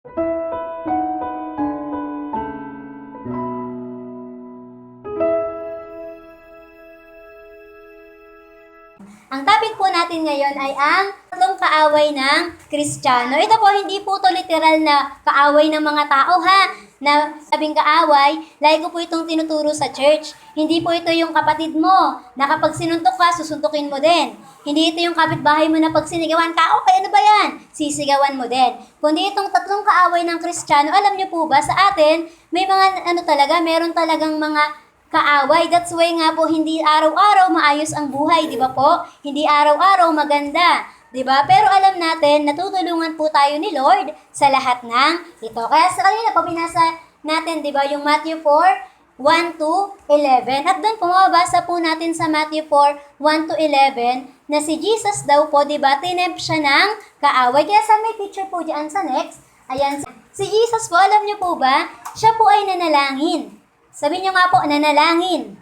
Ang topic po natin ngayon ay ang tatlong kaaway ng Kristiyano. Ito po, hindi po to literal na kaaway ng mga tao ha, na sabing kaaway, lagi ko po itong tinuturo sa church. Hindi po ito yung kapatid mo, na kapag sinuntok ka, susuntukin mo din. Hindi ito yung kapitbahay mo na pag sinigawan ka, okay, ano ba yan? Sisigawan mo din. Kundi itong tatlong kaaway ng Kristiyano, alam niyo po ba, sa atin, may mga meron talagang mga kaaway. That's why nga po, hindi araw-araw maayos ang buhay, di ba po? Hindi araw-araw maganda, di ba? Pero alam natin, natutulungan po tayo ni Lord sa lahat ng ito. Kaya sa kanina po, binasa natin, di ba, yung Matthew 4, 1 to 11. At doon po, mababasa po natin sa Matthew 4, 1 to 11, na si Jesus daw po, di ba, tinempt siya ng kaaway. Kaya sa may picture po dyan sa next, ayan, si Jesus po, alam niyo po ba, siya po ay nanalangin. Sabi niyo nga po, nanalangin.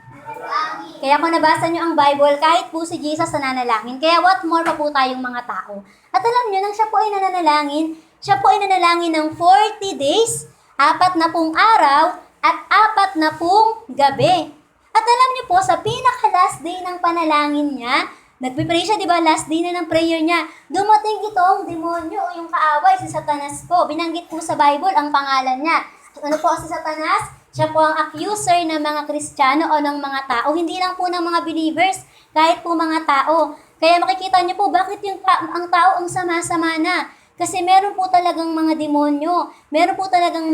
Kaya kung nabasa niyo ang Bible, kahit po si Jesus nananalangin. Kaya what more pa po tayong mga tao. At alam niyo, nang siya po ay nananalangin, siya po ay nanalangin ng 40 days, 40 araw, at 40 gabi. At alam niyo po, sa pinaka-last day ng panalangin niya, nagpipray siya, di ba? Last day na ng prayer niya. Dumating itong demonyo o yung kaaway, si Satanas po. Binanggit po sa Bible ang pangalan niya. Ano po si Satanas? Siya po ang accuser ng mga Kristiyano o ng mga tao. Hindi lang po ng mga believers, kahit po mga tao. Kaya makikita niyo po bakit ang tao ang sama-sama na. Kasi meron po talagang mga demonyo. Meron po talagang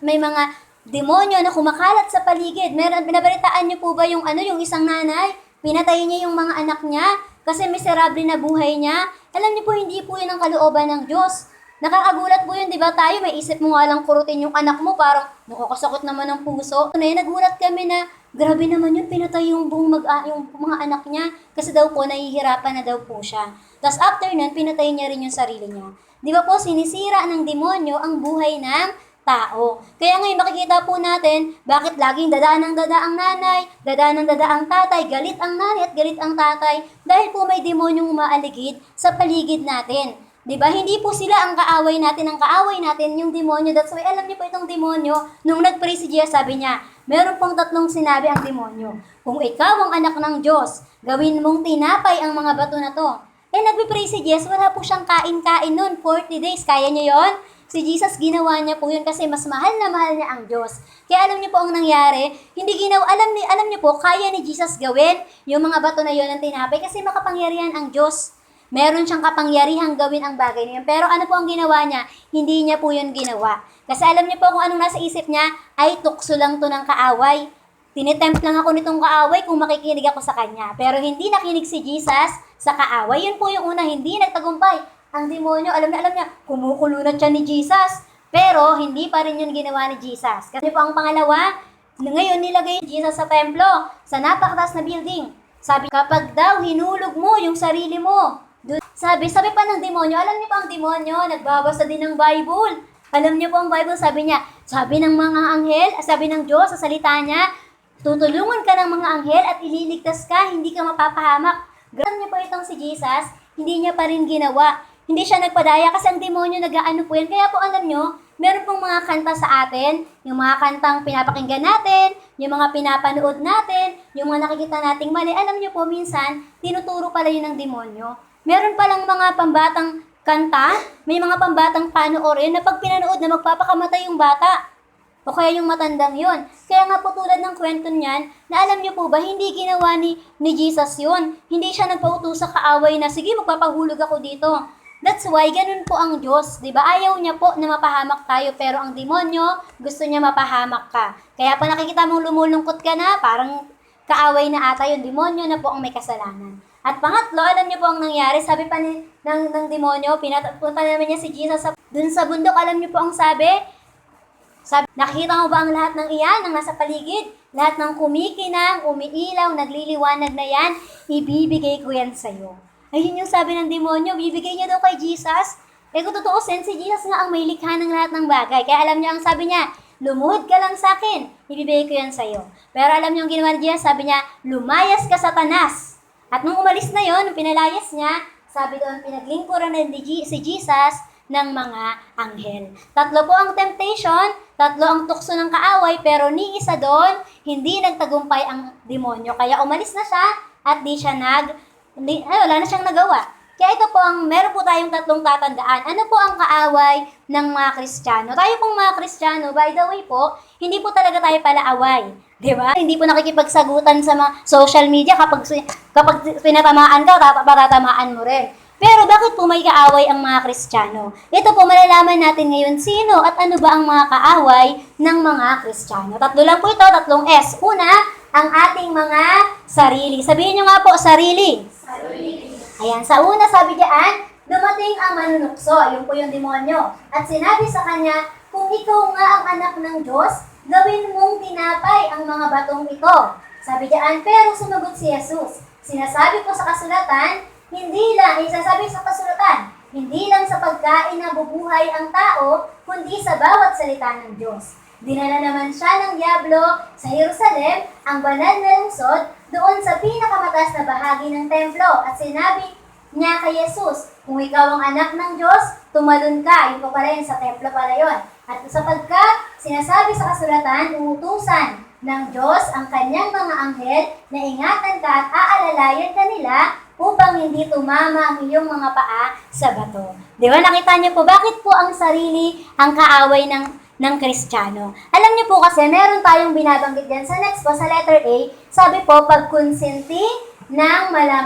may mga demonyo na kumakalat sa paligid. Binabalitaan niyo po ba yung isang nanay? Pinatay niya yung mga anak niya kasi miserable na buhay niya. Alam niyo po, hindi po yun ang kalooban ng Diyos. Nakakagulat po yun, di ba tayo? May isip mo nga lang kurutin yung anak mo, parang nakakasakot naman ng puso. Nagulat kami na, grabe naman yun, pinatay yung yung mga anak niya. Kasi daw po, nahihirapan na daw po siya. Tapos after nun, pinatay niya rin yung sarili niya. Di ba po, sinisira ng demonyo ang buhay ng tao. Kaya ngayon makikita po natin, bakit laging dadaan ng dada ang nanay, dadaan ng dada ang tatay, galit ang nanay at galit ang tatay, dahil po may demonyong umaaligid sa paligid natin. Diba? Hindi po sila ang kaaway natin yung demonyo. That's why alam niyo po itong demonyo, nung nag-pray si Jesus, sabi niya, meron pong tatlong sinabi ang demonyo. Kung ikaw ang anak ng Diyos, gawin mong tinapay ang mga bato na to. Nag-pray si Jesus, wala po siyang kain-kain nun, 40 days. Kaya niyo yon? Si Jesus, ginawa niya po yun kasi mas mahal na mahal niya ang Diyos. Kaya alam niyo po ang nangyari, alam niyo po, kaya ni Jesus gawin yung mga bato na yon ng tinapay kasi makapangyarihan ang Diyos. Meron siyang kapangyarihang gawin ang bagay na yun. Pero ano po ang ginawa niya? Hindi niya po yun ginawa. Kasi alam niyo po kung anong nasa isip niya, ay tukso lang to ng kaaway. Tinitempt lang ako nitong kaaway kung makikinig ako sa kanya. Pero hindi nakinig si Jesus sa kaaway. Yun po yung una, hindi nagtagumpay. Ang demonyo, alam niya, kumukulunat siya ni Jesus. Pero hindi pa rin yun ginawa ni Jesus. Kasi po ang pangalawa, ngayon nilagay Jesus sa templo, sa napakataas na building. Sabi, kapag daw hinulog mo yung sarili mo, sabi pa ng demonyo, alam niyo po ang demonyo, nagbabasa din ng Bible. Alam niyo po ang Bible, sabi ng mga anghel, sabi ng Diyos sa salita niya, tutulungan ka ng mga anghel at ililigtas ka, hindi ka mapapahamak. Alam niyo po itong si Jesus, hindi niya pa rin ginawa. Hindi siya nagpadaya kasi ang demonyo nag-aano po yan. Kaya po alam niyo, meron pong mga kanta sa atin, yung mga kantang pinapakinggan natin, yung mga pinapanood natin, yung mga nakikita nating mali. Alam niyo po, minsan, tinuturo pala yun ng demonyo. Meron palang mga pambatang kanta, may mga pambatang panoorin na pag pinanood na magpapakamatay yung bata. O kaya yung matandang yun. Kaya nga po tulad ng kwento niyan, na alam niyo po ba, hindi ginawa ni Jesus yun. Hindi siya nagpautos sa kaaway na, sige, magpapahulog ako dito. That's why, ganun po ang Diyos. Diba? Ayaw niya po na mapahamak tayo, pero ang demonyo, gusto niya mapahamak ka. Kaya pa nakikita mong lumulungkot ka na, parang kaaway na ata yung demonyo na po ang may kasalanan. At pangatlo, alam niyo po ang nangyari, sabi pa ng demonyo, punta naman niya si Jesus dun sa bundok, alam niyo po ang sabi, nakikita mo ba ang lahat ng iyan, ang nasa paligid? Lahat ng kumikinang, umiilaw, nagliliwanag na yan, ibibigay ko yan sa'yo. Ayun yung sabi ng demonyo, bibigay niya daw kay Jesus. Kung totoo si Jesus nga ang may likha ng lahat ng bagay. Kaya alam niyo ang sabi niya, lumuhod ka lang sa akin, ibibigay ko yan sa'yo. Pero alam niyo ang ginawa ni Jesus, sabi niya, lumayas ka Satanas. At nung umalis na yon, nung pinalayas niya, sabi doon, pinaglingkuran na si Jesus ng mga anghel. Tatlo po ang temptation, tatlo ang tukso ng kaaway, pero ni isa doon, hindi nagtagumpay ang demonyo. Kaya umalis na siya at wala na siyang nagawa. Kaya ito po meron po tayong tatlong tatandaan. Ano po ang kaaway ng mga Kristiyano? Tayo pong mga Kristiyano, by the way po, hindi po talaga tayo palaaway. Di ba? Hindi po nakikipagsagutan sa mga social media kapag pinatamaan ka, patatamaan mo rin. Pero bakit po may kaaway ang mga Kristiyano? Ito po, malalaman natin ngayon sino at ano ba ang mga kaaway ng mga Kristiyano. Tatlo lang po ito, tatlong S. Una, ang ating mga sarili. Sabihin nyo nga po, sarili. Sarili. Ayan, sa una sabi diyan, dumating ang manunukso, yun po yung demonyo. At sinabi sa kanya, kung ikaw nga ang anak ng Diyos, gawin mong tinapay ang mga batong ito. Sabi diyan, pero sumagot si Jesus, sinasabi ko sa kasulatan, hindi lang sa pagkain na bubuhay ang tao, kundi sa bawat salita ng Diyos. Dinala naman siya ng diablo sa Jerusalem, ang banal na lungsod, doon sa pinakamataas na bahagi ng templo. At sinabi niya kay Jesus, kung ikaw ang anak ng Diyos, tumalon ka. Yun po pala yun, sa templo pala yun. At sapagkat sinasabi sa kasulatan, uutusan ng Diyos ang kanyang mga anghel na ingatan ka at aalalayan ka nila upang hindi tumama ang iyong mga paa sa bato. Di ba nakita niyo po, bakit po ang sarili ang kaaway ng Kristiyano? Alam niyo po kasi, meron tayong binabanggit dyan sa next po, sa letter A, sabi po, pagkonsinti ng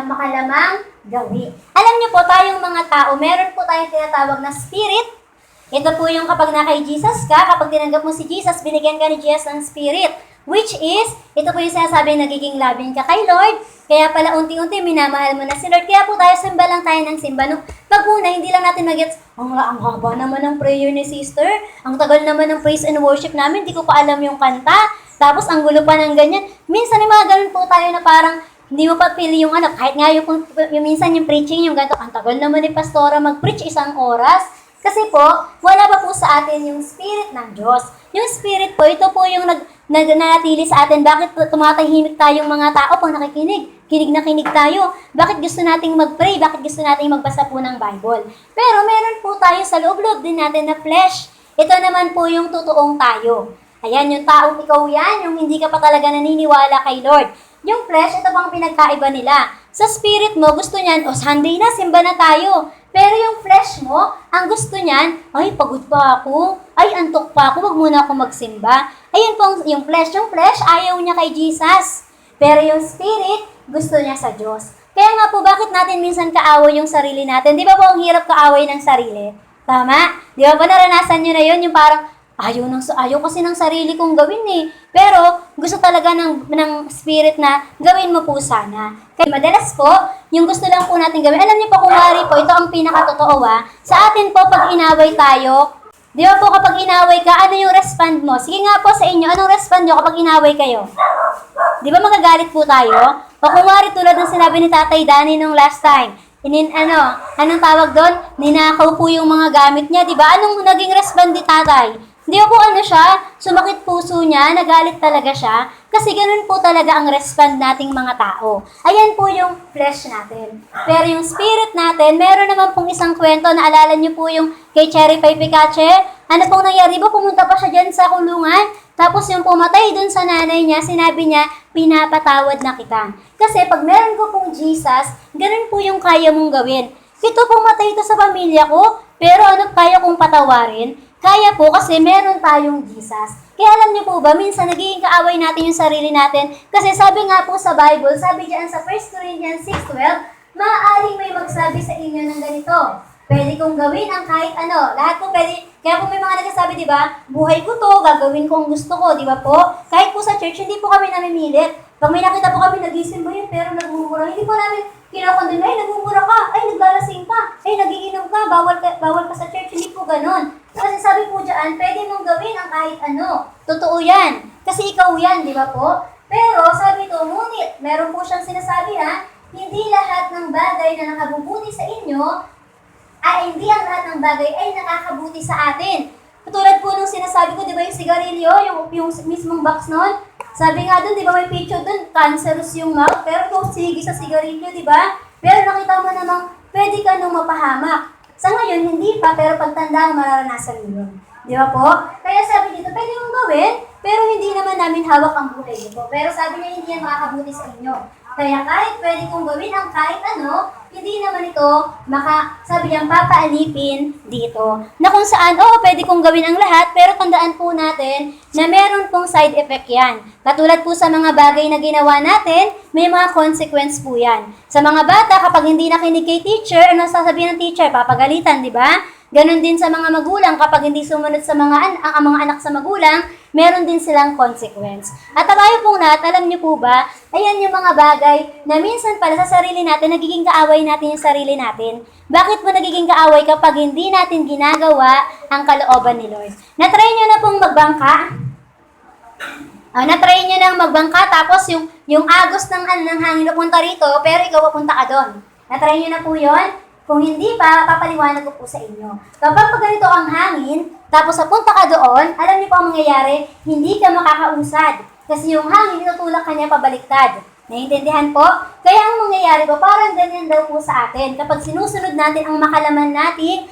makalamang gawi. Alam niyo po, tayong mga tao, meron po tayong tinatawag na spirit. Ito po yung kapag na kay Jesus ka, kapag tinanggap mo si Jesus, binigyan ka ni Jesus ng spirit. Which is, ito po yung sinasabi, nagiging loving ka kay Lord. Kaya pala unti-unti minamahal mo na si Lord. Kaya po tayo, simba lang tayo ng simba. Nung pag una, hindi lang natin mag-gets, ang haba naman ng prayer ni sister. Ang tagal naman ng praise and worship namin. Di ko pa alam yung kanta. Tapos ang gulo pa ng ganyan. Minsan may mga ganun po tayo na parang hindi mo pa feel yung kahit nga yung minsan yung preaching, yung ganito, ang tagal naman ni Pastora mag-preach 1 oras. Kasi po, wala pa po sa atin yung spirit ng Diyos. Yung spirit po, ito po yung nanatili sa atin. Bakit tumatahimik tayong mga tao pag nakikinig? Kinig na kinig tayo. Bakit gusto nating mag-pray? Bakit gusto nating magbasa po ng Bible? Pero meron po tayo sa loob-loob din natin na flesh. Ito naman po yung totoong tayo. Ayan, yung taong ikaw yan, yung hindi ka pa talaga naniniwala kay Lord. Yung flesh, ito bang pinagkaiba nila? Sa spirit mo, gusto niyan, Sunday na, simba na tayo. Pero yung flesh mo, ang gusto niyan, ay, pagod pa ako. Ay, antok pa ako, wag muna ako magsimba. Ayun po yung flesh. Yung flesh, ayaw niya kay Jesus. Pero yung spirit, gusto niya sa Diyos. Kaya nga po, bakit natin minsan kaaway yung sarili natin? Di ba po ang hirap kaaway ng sarili? Tama? Di ba po naranasan nyo na yun? Yung parang, ayaw kasi ng sarili kong gawin eh. Pero, gusto talaga ng spirit na gawin mo po sana. Kaya madalas po, yung gusto lang po natin gawin, alam niyo po kung wari po, ito ang pinakatotoo sa atin po, pag inaway tayo, di ba po kapag inaway ka, ano yung respond mo? Sige nga po sa inyo, anong respond nyo kapag inaway kayo? Di ba magagalit po tayo? O kung wari tulad ng sinabi ni Tatay Danny nung last time, anong tawag doon? Ninakaw po yung mga gamit niya, di ba? Anong naging respond ni Tatay? Di ba po siya, sumakit puso niya, nagalit talaga siya, kasi ganun po talaga ang respond nating mga tao. Ayan po yung flesh natin. Pero yung spirit natin, meron naman pong isang kwento, naalala niyo po yung kay Cherry Pie Picache? Ano pong nangyari ba? Pumunta pa siya dyan sa kulungan, tapos yung pumatay dun sa nanay niya, sinabi niya, pinapatawad na kita. Kasi pag meron ko pong Jesus, ganun po yung kaya mong gawin. Ito pumatay ito sa pamilya ko, pero kaya kong patawarin? Kaya po kasi meron tayong Jesus. Kaya alam niyo po ba, minsan nagiging kaaway natin yung sarili natin. Kasi sabi nga po sa Bible, sabi diyan sa 1 Corinthians 6:12, maaaring may magsabi sa inyo ng ganito, pwede kong gawin ang kahit ano. Lahat po pwede. Kaya po may mga nagsasabi, di ba, buhay ko to, gagawin ko ang gusto ko, di ba po? Kahit po sa church, hindi po kami namimilit. Pag may nakita po kami, nagisimba yun, pero nagmumura. Hindi po namin kinakondemn, ay, nagmumura ka, ay, naglalasing ka, ay, nagiinom ka, bawal ka sa church. Hindi po ganon. Kasi sabi po dyan, pwede mong gawin ang kahit ano. Totoo yan. Kasi ikaw yan, di ba po? Pero sabi to, ngunit, meron po siyang sinasabi hindi lahat ng bagay na nakabubuti sa inyo, hindi ang lahat ng bagay ay nakakabuti sa atin. Katulad po nung sinasabi ko, di ba yung sigarilyo, yung mismong box nun? Sabi nga dun, di ba may picture dun, cancerous yung mouth, pero kung sige sa sigarilyo, di ba? Pero nakita mo namang, pwede ka nung mapahamak. Sa ngayon, hindi pa, pero pagtanda mo, mararanasan mo yun. Di ba po? Kaya sabi dito, pwede mong gawin, pero hindi naman namin hawak ang buhay dito. Pero sabi niya, hindi yan makakabuti sa inyo. Kaya kahit pwede kong gawin ang kahit ano, hindi naman ito sabi niya, papaalipin dito. Na kung saan, pwede kong gawin ang lahat, pero tandaan po natin na meron pong side effect yan. Katulad po sa mga bagay na ginawa natin, may mga consequence po yan. Sa mga bata, kapag hindi nakinig kay teacher, ano sasabihin ng teacher? Papagalitan, di ba? Ganon din sa mga magulang, kapag hindi sumunod sa ang mga anak sa magulang, meron din silang consequence. At tayo pong lahat, alam niyo po ba, ayan yung mga bagay na minsan pala sa sarili natin, nagiging kaaway natin yung sarili natin. Bakit mo nagiging kaaway kapag hindi natin ginagawa ang kalooban ni Lord? Natry niyo na pong magbangka? Na-try nyo nang magbangka, tapos yung agos ng hangin napunta rito, pero ikaw papunta ka doon. Na-try nyo na po yun? Kung hindi pa, papaliwanag ko po sa inyo. Kapag ganito ang hangin, tapos napunta ka doon, alam niyo po ang mangyayari, hindi ka makakausad. Kasi yung hangin, tinutulak ka niya pabaliktad. Naiintindihan po? Kaya ang mangyayari po, parang ganyan daw po sa atin. Kapag sinusunod natin ang makalaman natin,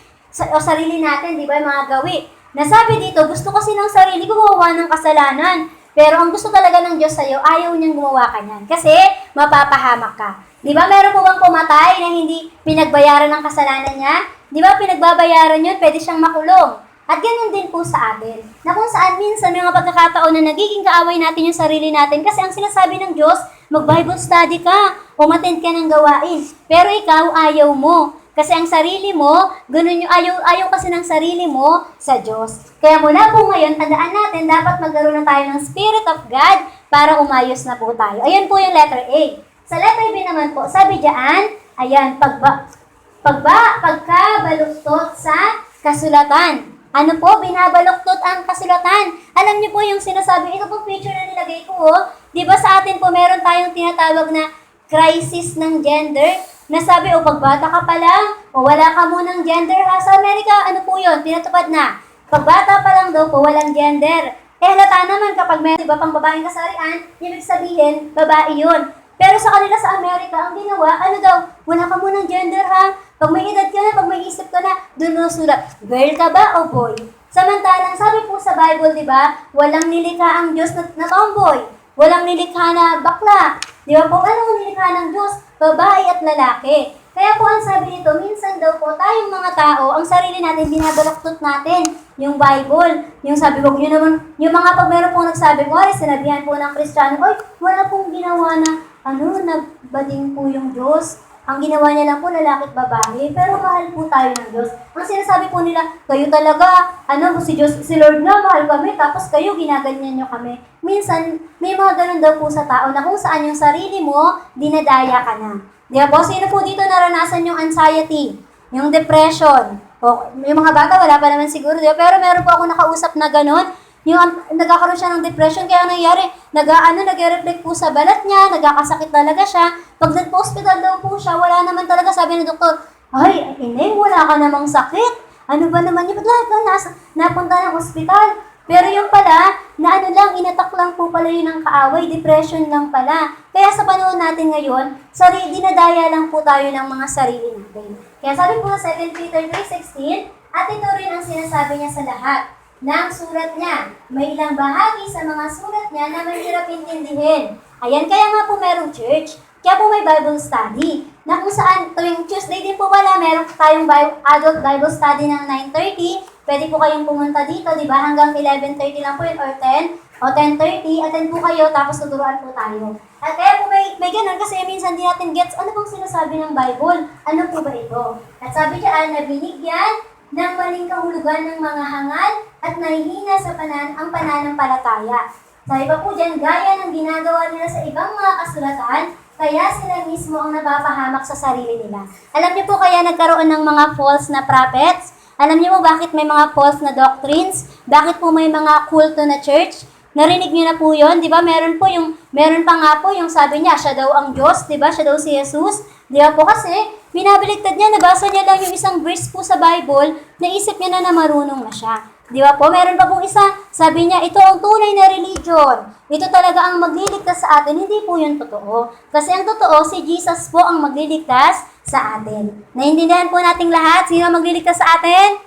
o sarili natin, di ba, yung mga gawi. Nasabi dito, gusto kasi ng sarili ko gumawa ng kasalanan. Pero ang gusto talaga ng Diyos sa'yo, ayaw niyang gumawa ka niyan. Kasi mapapahamak ka. Di ba meron po bang pumatay na hindi pinagbayaran ng kasalanan niya? Di ba pinagbabayaran yun, pwede siyang makulong. At ganyan din po sa atin. Na kung saan minsan may mga pagkakataon na nagiging kaaway natin yung sarili natin kasi ang sinasabi ng Diyos, mag-Bible study ka, umattend ka ng gawain. Pero ikaw, ayaw mo. Kasi ang sarili mo, ganun yung ayaw kasi ng sarili mo sa Diyos. Kaya mula po ngayon, tandaan natin, dapat magkaroon na tayo ng Spirit of God para umayos na po tayo. Ayan po yung letter A. Sa letter B naman po, sabi diyan, ayan, pagkabaluktot sa kasulatan. Ano po? Binabaluktot ang kasulatan. Alam niyo po yung sinasabi, ito po picture na nilagay ko, Di ba sa atin po meron tayong tinatawag na crisis ng gender? Nasabi, pagbata ka pa lang, wala ka munang gender ha. Sa Amerika, ano po yun? Pinatupad na. Pagbata pa lang daw po, walang gender. Halata naman kapag may iba pang babaeng kasarian, ibig sabihin, babae yun. Pero sa kanila sa Amerika, ang ginawa, ano daw, wala ka munang gender ha. Pag may edad ka na, pag may isip ka na, doon mo sulat, girl ka ba o boy? Samantalang, sabi po sa Bible, di ba, walang nilikha ang Diyos na tomboy. Walang nilikha na bakla. Di ba po, anong nilikha ng Diyos? Babae at lalaki. Kaya po ang sabi nito, minsan daw po tayong mga tao, ang sarili natin, binabalaktot natin yung Bible. Yung sabi ko, yun naman, yung mga pag meron pong nagsabi ko, sinabihan po ng Kristiyano, wala pong ginawa na, nagbading po yung Diyos. Ang ginawa niya lang po, lalaki at babae. Pero mahal po tayo ng Diyos. Ang sinasabi po nila, kayo talaga, si Lord nga, mahal kami, tapos kayo, ginaganyan nyo kami. Minsan, may mga ganun daw po sa tao na kung saan yung sarili mo, dinadaya ka na. Di ba po? Sino po dito naranasan yung anxiety, yung depression? Yung mga bata, wala pa naman siguro, di ba? Pero meron po ako nakausap na ganun, yung nagkakaroon siya ng depression, kaya nangyari, nag-reflect po sa balat niya, nagkakasakit talaga siya. Pag nagpo-hospital daw po siya, wala naman talaga, sabi ng doktor, Ineng, wala ka namang sakit. Ano ba naman yun? Lahat lang napunta ng hospital. Pero yung pala, inatak lang po pala yun ng kaaway, depression lang pala. Kaya sa panahon natin ngayon, dinadaya lang po tayo ng mga sarili natin. Kaya sabi po sa 2 Peter 3:16, at ito rin ang sinasabi niya sa lahat ng surat niya. May ilang bahagi sa mga surat niya na mahirap intindihin. Ayan, kaya nga po merong church. Kaya po may Bible study. Na kung saan, tuwing Tuesday din po pala, meron tayong adult Bible study ng 9:30. Pwede po kayong pumunta dito, di ba? Hanggang 11:30 lang po yun, or 10, o 10:30. Attend po kayo, tapos tuturuan po tayo. At kaya po may ganun, kasi minsan di natin gets, ano bang sinasabi ng Bible? Ano po ba ito? At sabi diyan, na binigyan ng maling kahulugan ng mga hangal at nahihina sa ang pananampalataya. Sabi pa po dyan, gaya ng ginagawa nila sa ibang mga kasulatan, kaya sila mismo ang napapahamak sa sarili nila. Alam niyo po kaya nagkaroon ng mga false na prophets? Alam niyo mo bakit may mga false na doctrines? Bakit po may mga kulto na church? Narinig niyo na po yun, di ba? Meron pa nga po yung sabi niya, siya daw ang Diyos, di ba? Siya daw si Jesus. Di ba po kasi, binabaligtad niya, nabasa niya lang yung isang verse po sa Bible, naisip niya na marunong na siya. Di ba po? Meron pa pong isa, sabi niya, ito ang tunay na religion. Ito talaga ang magliligtas sa atin, hindi po yun totoo. Kasi ang totoo, si Jesus po ang magliligtas sa atin. Naintindihan po nating lahat? Sino magliligtas sa atin?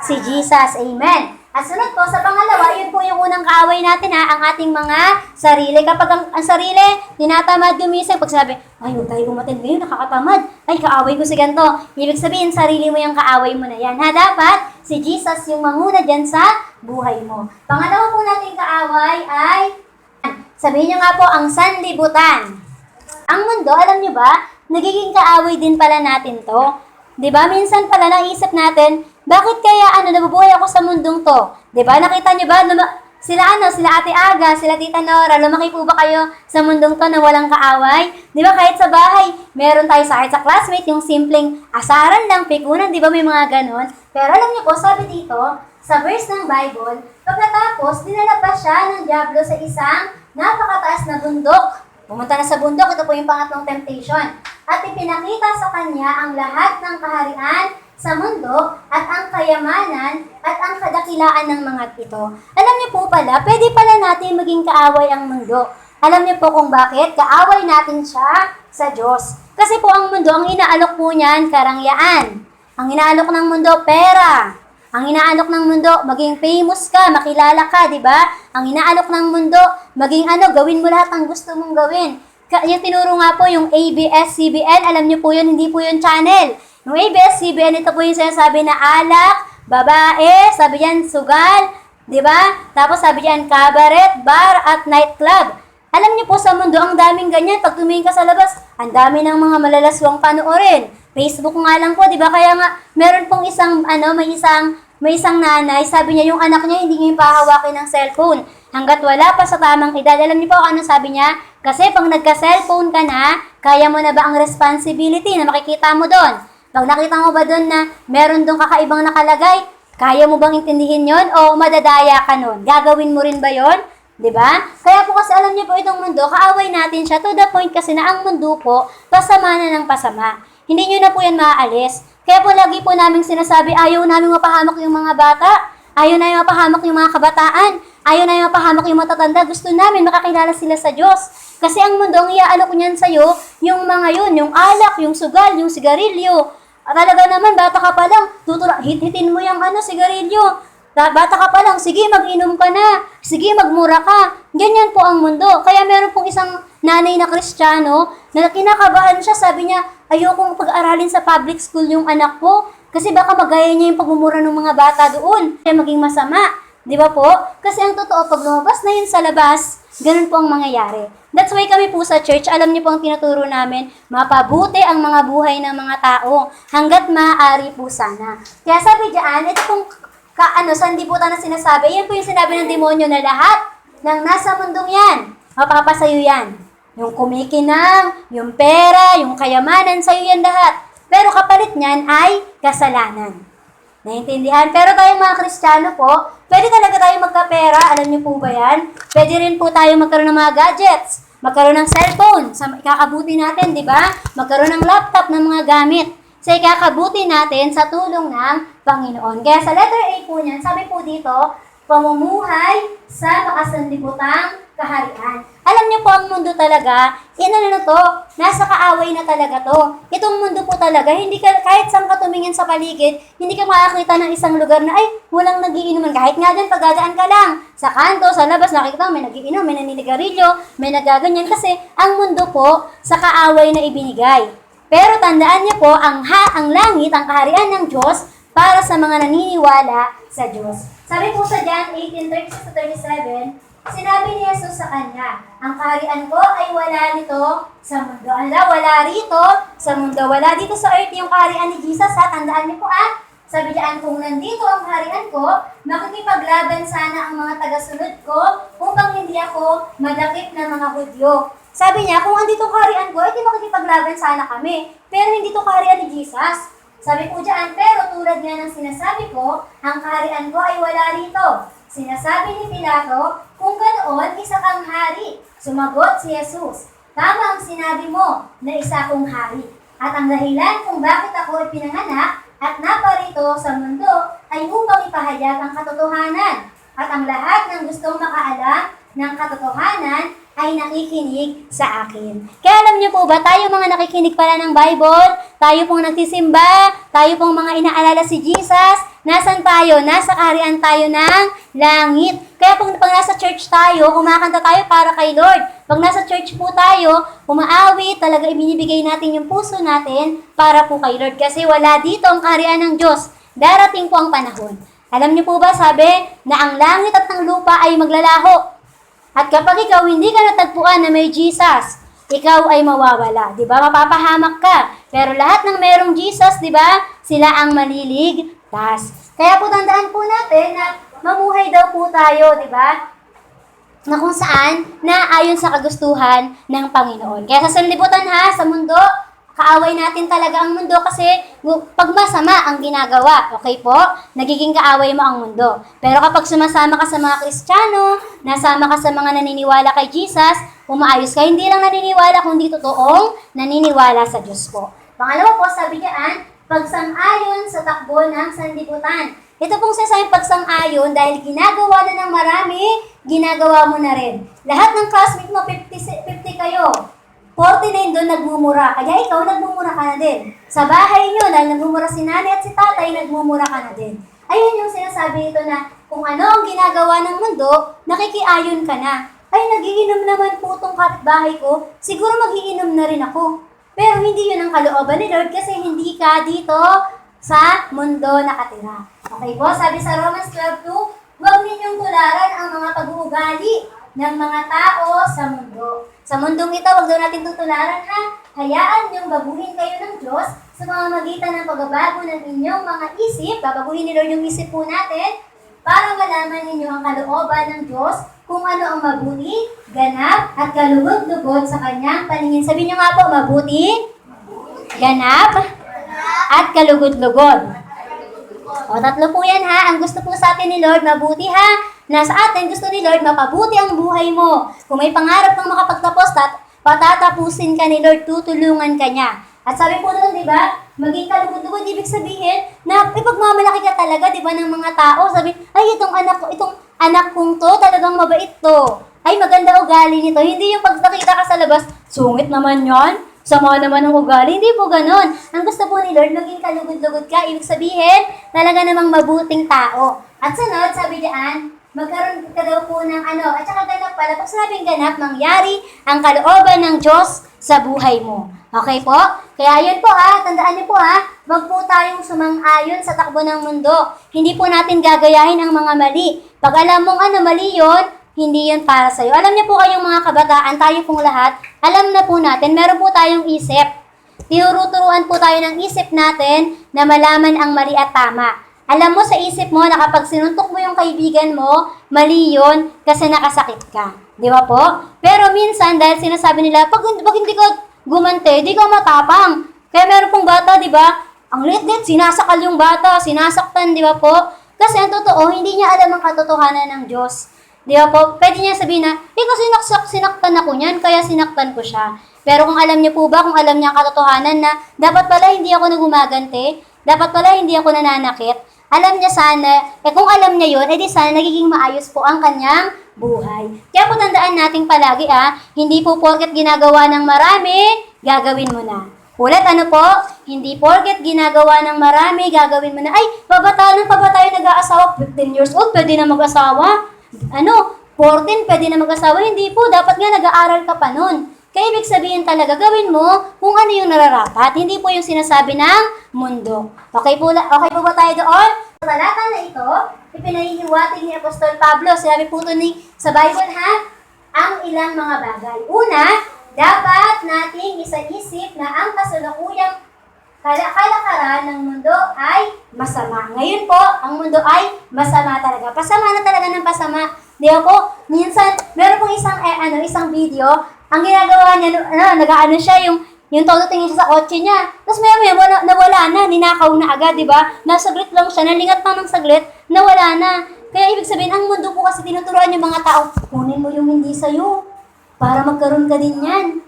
Si Jesus. Amen. At sunod po, sa pangalawa, yun po yung unang kaaway natin ang ating mga sarili. Kapag ang sarili, tinatamad gumising, pag sabi, ay, huwag tayo umatid ngayon, nakakatamad. Ay, kaaway ko si ganito. Ibig sabihin, sarili mo yung kaaway mo na yan. Dapat, si Jesus yung manguna dyan sa buhay mo. Pangalawa po nating kaaway ay, sabihin nyo nga po, ang sanlibutan. Ang mundo, alam nyo ba, nagiging kaaway din pala natin to. 'Di ba? Minsan pala naisip natin, bakit kaya nabubuhay ako sa mundong to? 'Di ba? Nakita niyo ba sila Ate Aga, sila Tita Nora, lumaki po ba kayo sa mundong to na walang kaaway? 'Di ba kahit sa bahay, meron tayo kahit sa classmate yung simpleng asaran lang, pikunan, 'di ba may mga ganon? Pero alam niyo po, sabi dito, sa verse ng Bible, pagkatapos dinala pa siya ng diablo sa isang napakataas na bundok. Pumunta na sa bundok, ito po yung pangatlong temptation. At ipinakita sa kanya ang lahat ng kaharian sa mundo at ang kayamanan at ang kadakilaan ng mga ito. Alam niyo po pala, pwede pala natin maging kaaway ang mundo. Alam niyo po kung bakit? Kaaway natin siya sa Diyos. Kasi po ang mundo, ang inaalok po niyan, karangyaan. Ang inaalok ng mundo, pera. Ang inaalok ng mundo, maging famous ka, makilala ka, di ba? Ang inaalok ng mundo, maging gawin mo lahat ang gusto mong gawin. Yung tinuro nga po, yung ABS-CBN, alam niyo po yun, hindi po yun channel. Yung ABS-CBN, ito po yung sinasabi na alak, babae, sabi yan, sugal, di ba? Tapos sabi yan, cabaret, bar, at nightclub. Alam niyo po sa mundo, ang daming ganyan. Pag tumingin ka sa labas, ang dami ng mga malalaswang panoorin. Facebook nga lang po, di ba? Kaya nga, meron pong may isang nanay, sabi niya, yung anak niya hindi niya pahawakin ng cellphone. Hanggat wala pa sa tamang edad. Alam niyo po ano sabi niya? Kasi pag nagka-cellphone ka na, kaya mo na ba ang responsibility na makikita mo doon? Pag nakita mo ba doon na meron doon kakaibang nakalagay, kaya mo bang intindihin yon o madadaya ka nun? Gagawin mo rin ba yon? 'Di ba? Kaya po kasi alam niyo po itong mundo, kaaway natin siya to the point kasi na ang mundo po, pasama na ng pasama. Hindi niyo na po yan maaalis. Kaya po lagi po namin sinasabi, ayaw namin mapahamak yung mga bata, ayaw namin mapahamak yung mga kabataan, ayaw namin mapahamak yung matatanda. Gusto namin makakilala sila sa Diyos. Kasi ang mundo, ang iaalok niyan sa'yo, yung mga yun, yung alak, yung sugal, yung sigarilyo. At talaga naman, bata ka pa lang, hitin mo yung sigarilyo. Bata ka pa lang, sige mag-inom ka na, sige magmura ka. Ganyan po ang mundo. Kaya meron pong isang nanay na Kristiyano na kinakabahan siya, sabi niya, ayokong pag-aralin sa public school yung anak ko kasi baka magaya niya yung pagmumura ng mga bata doon. Kaya maging masama. Di ba po? Kasi ang totoo, pag lumabas na yun sa labas, ganun po ang mangyayari. That's why kami po sa church, alam niyo po ang tinuturo namin, mapabuti ang mga buhay ng mga tao hanggat maaari po sana. Kaya sabi diyan, ito pong sandibutan na sinasabi, yan po yung sinabi ng demonyo na lahat ng nasa mundong yan, mapapasayo yan. Yung kumikinang, yung pera, yung kayamanan, sa'yo yan lahat. Pero kapalit niyan ay kasalanan. Naintindihan? Pero tayong mga Kristiyano po, pwede talaga tayo magkapera, alam niyo po ba yan? Pwede rin po tayo magkaroon ng mga gadgets, magkaroon ng cellphone, ikakabuti natin, di ba? Magkaroon ng laptop ng mga gamit. Sa ikakabuti natin sa tulong ng Panginoon. Kaya sa letter A po niyan, sabi po dito, pamumuhay sa makasanlibutang kaharian. Alam niyo po, ang mundo talaga, nasa kaaway na talaga to. Itong mundo po talaga, hindi ka, kahit saan ka tumingin sa paligid, hindi ka makakita ng isang lugar na, ay, walang nagiinuman. Kahit nga dyan, pagdadaan ka lang, sa kanto, sa labas, nakikita may nagiinom, may naninigarilyo, may nagaganyan. Kasi ang mundo po, sa kaaway na ibinigay. Pero tandaan niyo po, ang langit, ang kaharian ng Diyos, para sa mga naniniwala sa Diyos. Sabi po sa John 18:36-37, sinabi ni Jesus sa kanya, ang kaharian ko ay wala nito sa mundo. Wala rito sa mundo. Wala dito sa earth yung kaharian ni Jesus. Tandaan niyo po sabi diyan, kung nandito ang kaharian ko, makikipaglaban sana ang mga tagasunod ko upang hindi ako madakip ng mga Hudyo. Sabi niya, kung andito kaharian ko, di makikipaglaban sana kami. Pero hindi to kaharian ni Jesus. Sabi po diyan, pero tulad nga ng sinasabi ko, ang kaharian ko ay wala rito. Sinasabi ni Pilato, kung ganoon, isa kang hari. Sumagot si Jesus, tama ang sinabi mo na isa akong hari. At ang dahilan kung bakit ako ipinanganak at naparito sa mundo ay upang ipahayag ang katotohanan. At ang lahat ng gustong makaalam ng katotohanan ay nakikinig sa akin. Kaya alam niyo po ba, tayo mga nakikinig pala ng Bible, tayo pong nagsisimba, tayo pong mga inaalala si Jesus, nasan tayo? Nasa kaharian tayo ng langit. Kaya pag nasa church tayo, kumakanta tayo para kay Lord. Pag nasa church po tayo, umaawit, talaga ibinibigay natin yung puso natin para po kay Lord. Kasi wala dito ang kaharian ng Diyos. Darating po ang panahon. Alam niyo po ba, sabi na ang langit at ang lupa ay maglalaho. At kapag ikaw hindi ka natagpuan na may Jesus, ikaw ay mawawala. Di ba? Mapapahamak ka. Pero lahat ng merong Jesus, di ba? Sila ang maliligtas. Kaya po tandaan po natin na mamuhay daw po tayo, di ba? Na kung saan naayon sa kagustuhan ng Panginoon. Kaya sa sanlibutan ha, sa mundo, kaaway natin talaga ang mundo kasi pag masama ang ginagawa, okay po? Nagiging kaaway mo ang mundo. Pero kapag sumasama ka sa mga Kristiyano, nasama ka sa mga naniniwala kay Jesus, umaayos ka. Hindi lang naniniwala, kundi totoong naniniwala sa Diyos po. Pangalawa po, sabi niyan, pagsang-ayon sa takbo ng sanlibutan. Ito pong sasayang pagsang-ayon dahil ginagawa na ng marami, ginagawa mo na rin. Lahat ng classmate mo, 50 kayo. 49 doon nagmumura. Kaya ikaw, nagmumura ka na din. Sa bahay nyo, dahil nagmumura si nanay at si tatay, nagmumura ka na din. Ayun yung sinasabi nito na kung ano ang ginagawa ng mundo, nakikiayon ka na. Ay, nagiinom naman po itong kapitbahay ko, siguro magiinom na rin ako. Pero hindi yun ang kalooban ni Lord kasi hindi ka dito sa mundo nakatira. Okay po, sabi sa Romans 12:2, huwag ninyong tularan ang mga pag-uugali ng mga tao sa mundo. Sa mundong ito, huwag daw natin tutularan ha. Hayaan niyong baguhin kayo ng Diyos sa pamamagitan ng pagbabago ng inyong mga isip. Babaguhin ni Lord yung isip po natin para malaman ninyo ang kalooban ng Diyos kung ano ang mabuti, ganap, at kalugod-lugod sa kanyang paningin. Sabihin niyo nga po, mabuti, ganap, at kalugod-lugod. O, tatlo po yan ha. Ang gusto po sa atin ni Lord, mabuti ha. Nasa atin, gusto ni Lord, mapabuti ang buhay mo. Kung may pangarap kang makapagtapos, patatapusin ka ni Lord, tutulungan ka niya. At sabi po doon, di ba, maging kalugod-lugod, ibig sabihin na ipagmamalaki ka talaga, di ba, ng mga tao. Sabi, ay, itong anak kong to, talagang mabait to. Ay, maganda ugali nito. Hindi yung pag nakita ka sa labas, sungit naman yon, sama naman ang ugali. Hindi po ganon. Ang gusto po ni Lord, maging kalugod-lugod ka. Ibig sabihin, talaga namang mabuting tao. At sunod, sabi diyan, magkaroon ka daw po ng at saka ganap pala. Pag sinabing ganap, mangyari ang kalooban ng Diyos sa buhay mo. Okay po? Kaya yun po ha, tandaan niyo po ha, wag po tayong sumang-ayon sa takbo ng mundo. Hindi po natin gagayahin ang mga mali. Pag alam mong mali yun, hindi yun para sa'yo. Alam niyo po kayong mga kabataan, tayo pong lahat, alam na po natin, meron po tayong isip. Tinuruturuan po tayo ng isip natin na malaman ang mali at tama. Alam mo sa isip mo na kapag sinuntok mo yung kaibigan mo, mali yun kasi nakasakit ka. Di ba po? Pero minsan, dahil sinasabi nila, pag hindi ka gumante, di ka matapang. Kaya meron pong bata, di ba? Ang lit-lit, sinasakal yung bata, sinasaktan, di ba po? Kasi ang totoo, hindi niya alam ang katotohanan ng Diyos. Di ba po? Pwede niya sabihin na, kasi sinaktan ako niyan, kaya sinaktan ko siya. Pero kung alam niyo po ba, kung alam niya ang katotohanan na, dapat pala hindi ako nagumagante, dapat pala hindi ako nananakit, alam niya sana, kung alam niya yun, edi sana nagiging maayos po ang kanyang buhay. Kaya po tandaan natin palagi hindi po porket ginagawa ng marami, gagawin mo na. Ulit po, hindi porket ginagawa ng marami, gagawin mo na. Ay, pabata tayo nag-aasawa, 15 years old, pwede na mag-asawa. 14, pwede na mag-asawa. Hindi po, dapat nga nag-aaral ka pa nun. Kaya ibig sabihin talaga, gawin mo kung ano yung nararapat. Hindi po yung sinasabi ng mundo. Okay po ba tayo doon? Sa talata na ito, ipinahihiwatig ni Apostol Pablo. Sinabi po ito sa Bible ang ilang mga bagay. Una, dapat nating isa-isip na ang kasalukuyang kalakaran ng mundo ay masama. Ngayon po, ang mundo ay masama talaga. Pasama na talaga ng pasama. Di ba po? Minsan, meron pong isang video, ang ginagawa niya, nag-aano siya, yung todo tingin siya sa kotse niya. Tapos maya nawala na, ninakaw na agad, di ba? Nasaglit lang siya, nalingat pa ng saglit, nawala na. Kaya ibig sabihin, ang mundo po kasi tinuturuan yung mga tao, kunin mo yung hindi sa'yo, para magkaroon ka din yan.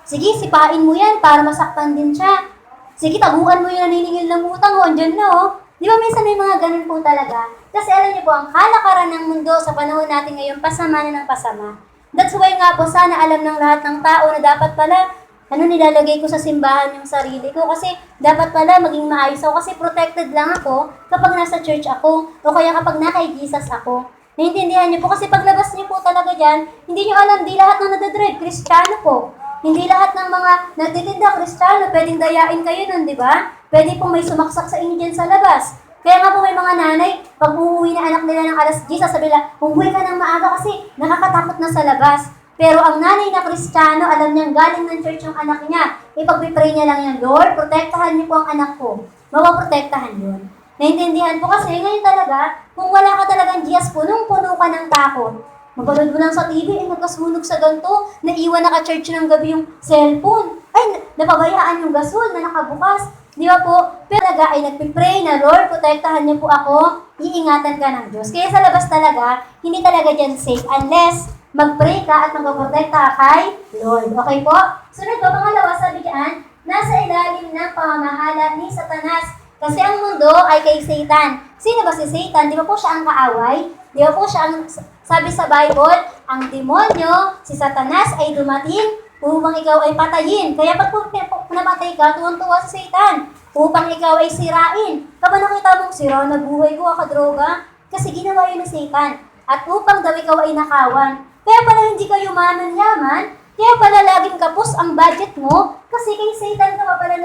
Sige, sipain mo yan, para masaktan din siya. Sige, taguan mo yung naniningil ng utang, andyan na Di ba minsan may mga ganun po talaga? Kasi alam niyo po, ang kalakaran ng mundo sa panahon natin ngayon, pasama na ng pasama. That's why nga po, sana alam ng lahat ng tao na dapat pala, nilalagay ko sa simbahan yung sarili ko. Kasi dapat pala maging maayos ako. Kasi protected lang ako kapag nasa church ako. O kaya kapag nakay Jesus ako. Naiintindihan niyo po? Kasi paglabas niyo po talaga dyan, hindi niyo alam, di lahat ng nadadrive, Kristiyano po. Hindi lahat ng mga nagtitinda, Kristiyano, pwedeng dayain kayo nun, di ba? Pwede po may sumaksak sa inyo dyan sa labas. Kaya nga po may mga nanay, pag uuwi na anak nila ng alas 10, sabi nila, umuwi ka ng maaga kasi nakakatakot na sa labas. Pero ang nanay na Kristiyano, alam niyang galing ng church yung anak niya. Ipag-pray niya lang yan, Lord, protektahan niyo po ang anak ko. Mapaprotektahan yun. Naintindihan po kasi ngayon talaga, kung wala ka talagang Diyas, punong-puno ka ng takot. Mapanood mo lang sa TV, nagkasunog sa ganito, naiwan naka-church ng gabi yung cellphone. Ay, napabayaan yung gasol na nakabukas. Di ba po? Pero talaga ay nagpipray na, Lord, protektahan niyo po ako, iingatan ka ng Diyos. Kaya sa labas talaga, hindi talaga dyan safe unless mag-pray ka at magpaprotekta ka kay Lord. Okay po? Sunod po, pangalawa, sabi diyan, nasa ilalim ng pamamahala ni Satanas. Kasi ang mundo ay kay Satan. Sino ba si Satan? Di ba po siya ang kaaway? Di ba po siya ang, sabi sa Bible, ang demonyo, si Satanas ay dumating upang ikaw ay patayin. Kaya pag namatay ka, tuwang-tuwa si Satan upang ikaw ay sirain. Kapag nakita mong sira na buhay ko, kadroga, kasi ginawa yun ni Satan. At upang daw ikaw ay nakawan. Kaya pala hindi ka yumaman-yaman, kaya pala laging kapos ang budget mo, kasi kay Satan ka pa pala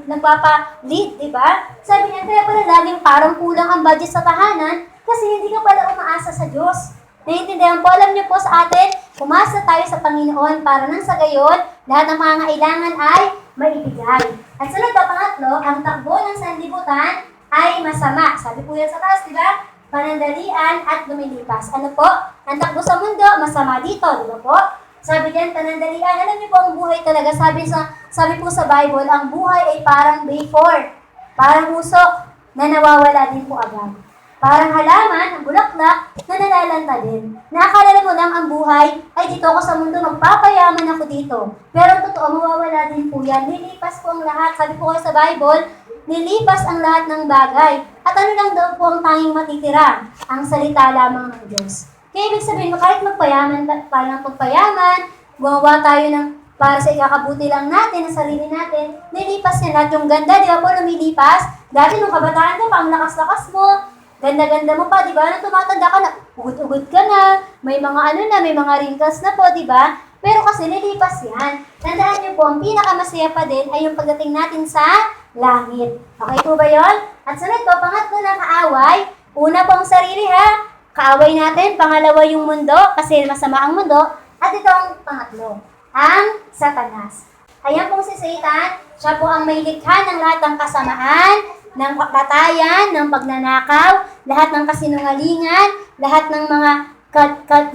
nagpapa-lead, di ba? Sabi niya, kaya pala laging parang kulang ang budget sa tahanan, kasi hindi ka pala umaasa sa Diyos. Naiintindihan po, alam niyo po sa atin, umasa tayo sa Panginoon para nang sa gayon, lahat ng mga kailangan ay maibigay. At sunod pa, pangatlo, ang takbo ng sanlibutan ay masama. Sabi po yan sa taas, di ba? Panandalian at lumilipas. Ano po? Ang takbo sa mundo, masama dito, di ba po? Sabi diyan, panandalian. Alam niyo po ang buhay talaga. Sabi po sa Bible, ang buhay ay parang vapor. Parang usok na nawawala din po agad. Parang halaman, ang bulaklak, na nalalanta din. Nakakala mo lang ang buhay, ay dito ako sa mundo, magpapayaman ako dito. Pero totoo, mawawala din po yan. Lilipas po ang lahat. Sabi po kayo sa Bible, nilipas ang lahat ng bagay. At ano lang daw po ang tanging matitira? Ang salita lamang ng Diyos. Kaya ibig sabihin mo, kahit magpayaman, parang pagpayaman, gumawa tayo ng para sa ikakabuti lang natin, ang sarili natin, nilipas yan lahat. Yung ganda, di ba po, lumilipas? Dati nung kabataan ka pa, ang lakas-lakas mo, ganda-ganda mo pa, di ba? Nung tumatanda ka na, ugod-ugod ka na, may mga may mga wrinkles na po, di ba? Pero kasi nilipas yan. Tandaan niyo po, ang pinakamasaya pa din ay yung pagdating natin sa langit. Okay po ba yun? At sunod po, pangatlo na kaaway. Una po ang sarili ha. Kaaway natin. Pangalawa yung mundo, kasi masama ang mundo. At ito ang pangatlo, ang Satanas. Ayan pong si Satan. Siya po ang may likha ng lahat ng kasamaan, ng patayan, ng pagnanakaw, lahat ng kasinungalingan, lahat ng mga